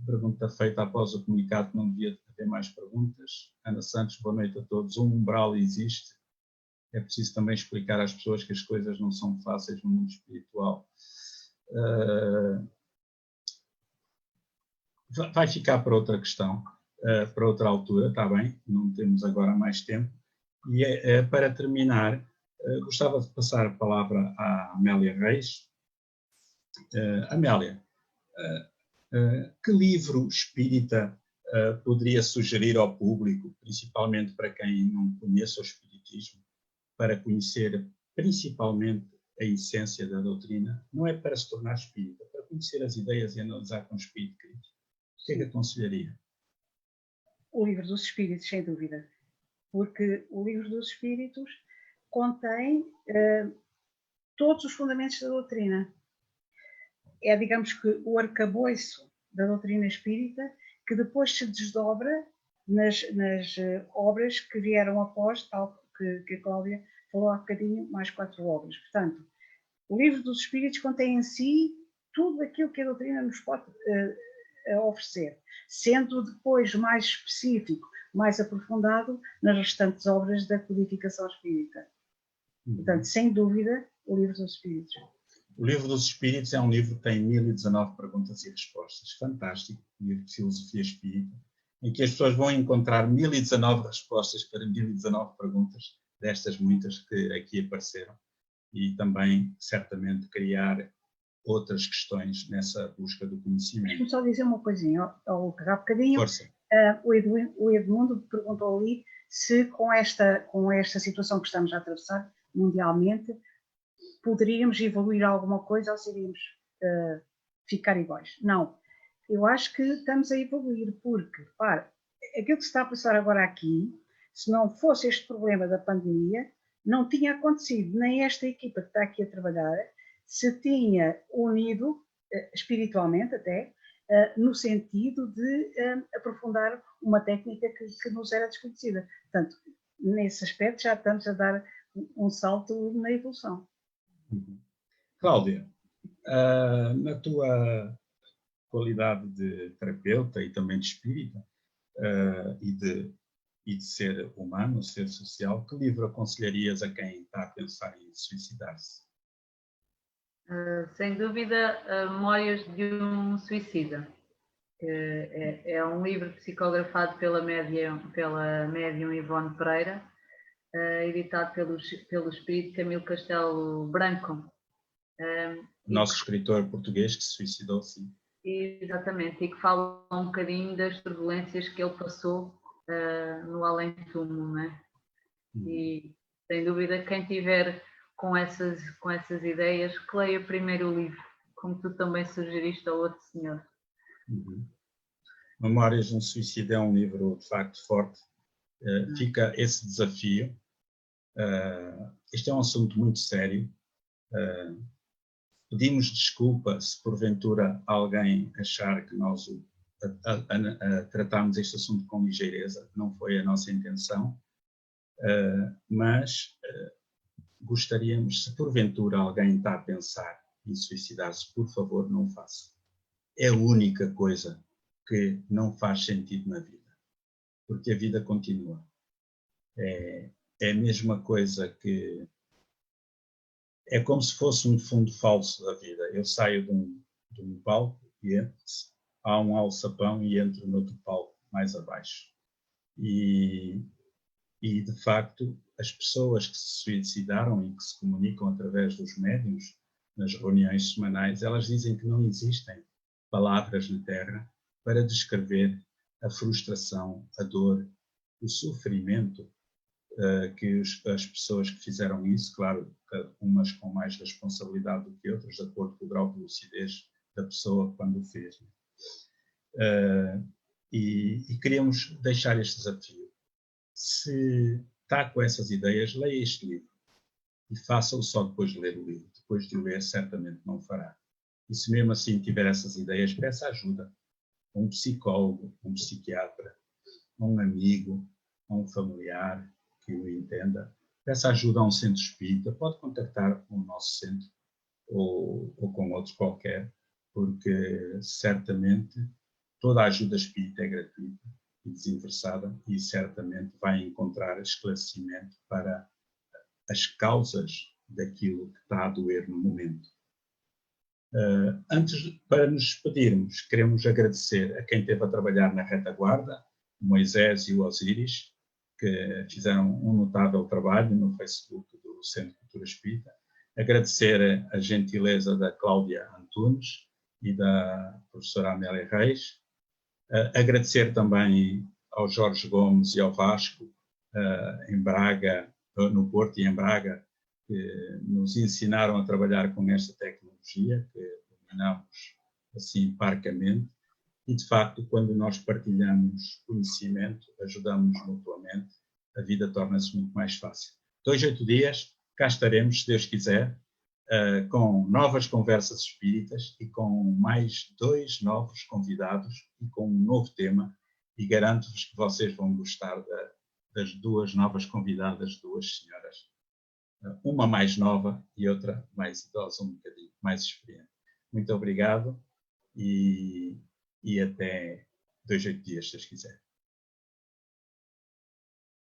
[SPEAKER 1] Pergunta feita após o comunicado que não devia haver mais perguntas. Ana Santos, boa noite a todos. Um umbral existe. É preciso também explicar às pessoas que as coisas não são fáceis no mundo espiritual. Vai ficar para outra questão, para outra altura, está bem? Não temos agora mais tempo. E para terminar, gostava de passar a palavra à Amélia Reis. Amélia, que livro espírita poderia sugerir ao público, principalmente para quem não conhece o espiritismo, para conhecer principalmente a essência da doutrina? Não é para se tornar espírita, para conhecer as ideias e analisar com espírito crítico. O que é que aconselharia?
[SPEAKER 3] O Livro dos Espíritos, sem dúvida. Porque o Livro dos Espíritos contém todos os fundamentos da doutrina. É, digamos que, o arcabouço da doutrina espírita, que depois se desdobra nas obras que vieram após, tal que a Cláudia falou há bocadinho, mais 4 obras. Portanto, o Livro dos Espíritos contém em si tudo aquilo que a doutrina nos pode oferecer, sendo depois mais específico, mais aprofundado nas restantes obras da codificação espírita. Portanto, sem dúvida, o Livro dos Espíritos.
[SPEAKER 1] O Livro dos Espíritos é um livro que tem 1019 perguntas e respostas. Fantástico, um livro de filosofia espírita, em que as pessoas vão encontrar 1019 respostas para 1019 perguntas, destas muitas que aqui apareceram, e também, certamente, criar outras questões nessa busca do conhecimento.
[SPEAKER 3] Deixa-me só dizer uma coisinha, ao há bocadinho.
[SPEAKER 1] Força.
[SPEAKER 3] O Edmundo perguntou ali se com esta situação que estamos a atravessar mundialmente poderíamos evoluir alguma coisa ou seríamos ficar iguais. Não, eu acho que estamos a evoluir porque, repara, aquilo que se está a passar agora aqui, se não fosse este problema da pandemia, não tinha acontecido, nem esta equipa que está aqui a trabalhar se tinha unido, espiritualmente até, no sentido de aprofundar uma técnica que nos era desconhecida. Portanto, nesse aspecto já estamos a dar um salto na evolução.
[SPEAKER 1] Cláudia, na tua qualidade de terapeuta e também de espírita e de ser humano, ser social, que livro aconselharias a quem está a pensar em suicidar-se?
[SPEAKER 2] Sem dúvida, Memórias de um Suicida. É um livro psicografado pela médium Ivone Pereira, editado pelo espírito Camilo Castelo Branco.
[SPEAKER 1] Nosso escritor português que se suicidou, sim.
[SPEAKER 2] Exatamente, e que fala um bocadinho das turbulências que ele passou no além-túmulo, né? E, sem dúvida, quem tiver com essas ideias, que leia primeiro o livro, como tu também sugeriste ao outro senhor.
[SPEAKER 1] Memórias de um Suicida é um livro, de facto, forte. Fica esse desafio. Este é um assunto muito sério. Pedimos desculpa se, porventura, alguém achar que nós tratámos este assunto com ligeireza. Não foi a nossa intenção. Mas gostaríamos, se porventura alguém está a pensar em suicidar-se, por favor, não o faça. É a única coisa que não faz sentido na vida, porque a vida continua. É a mesma coisa que... É como se fosse um fundo falso da vida. Eu saio de um palco, e há um alçapão e entra no outro palco mais abaixo. E de facto, as pessoas que se suicidaram e que se comunicam através dos médiuns nas reuniões semanais, elas dizem que não existem palavras na Terra para descrever a frustração, a dor, o sofrimento que as pessoas que fizeram isso, claro, umas com mais responsabilidade do que outras, de acordo com o grau de lucidez da pessoa quando o fez. E queríamos deixar este desafio. Se está com essas ideias, leia este livro. E faça-o só depois de ler o livro. Depois de o ler, certamente não o fará. E se mesmo assim tiver essas ideias, peça ajuda. Um psicólogo, um psiquiatra, um amigo, um familiar que o entenda. Peça ajuda a um centro espírita. Pode contactar o nosso centro ou com outro qualquer, porque certamente toda a ajuda espírita é gratuita e desinteressada e certamente vai encontrar esclarecimento para as causas daquilo que está a doer no momento. Para nos despedirmos, queremos agradecer a quem esteve a trabalhar na retaguarda, o Moisés e o Osíris, que fizeram um notável trabalho no Facebook do Centro de Cultura Espírita. Agradecer a gentileza da Cláudia Antunes e da professora Amélia Reis. Agradecer também ao Jorge Gomes e ao Vasco, em Braga, no Porto e em Braga, que nos ensinaram a trabalhar com esta tecnologia, que dominamos assim parcamente. E, de facto, quando nós partilhamos conhecimento, ajudamos mutuamente, a vida torna-se muito mais fácil. 2 a 8 dias, cá estaremos, se Deus quiser, com novas conversas espíritas e com mais 2 novos convidados e com um novo tema. E garanto-vos que vocês vão gostar das 2 novas convidadas, 2 senhoras. Uma mais nova e outra mais idosa, um bocadinho mais experiente. Muito obrigado e até 2 a 8 dias, se Deus quiser.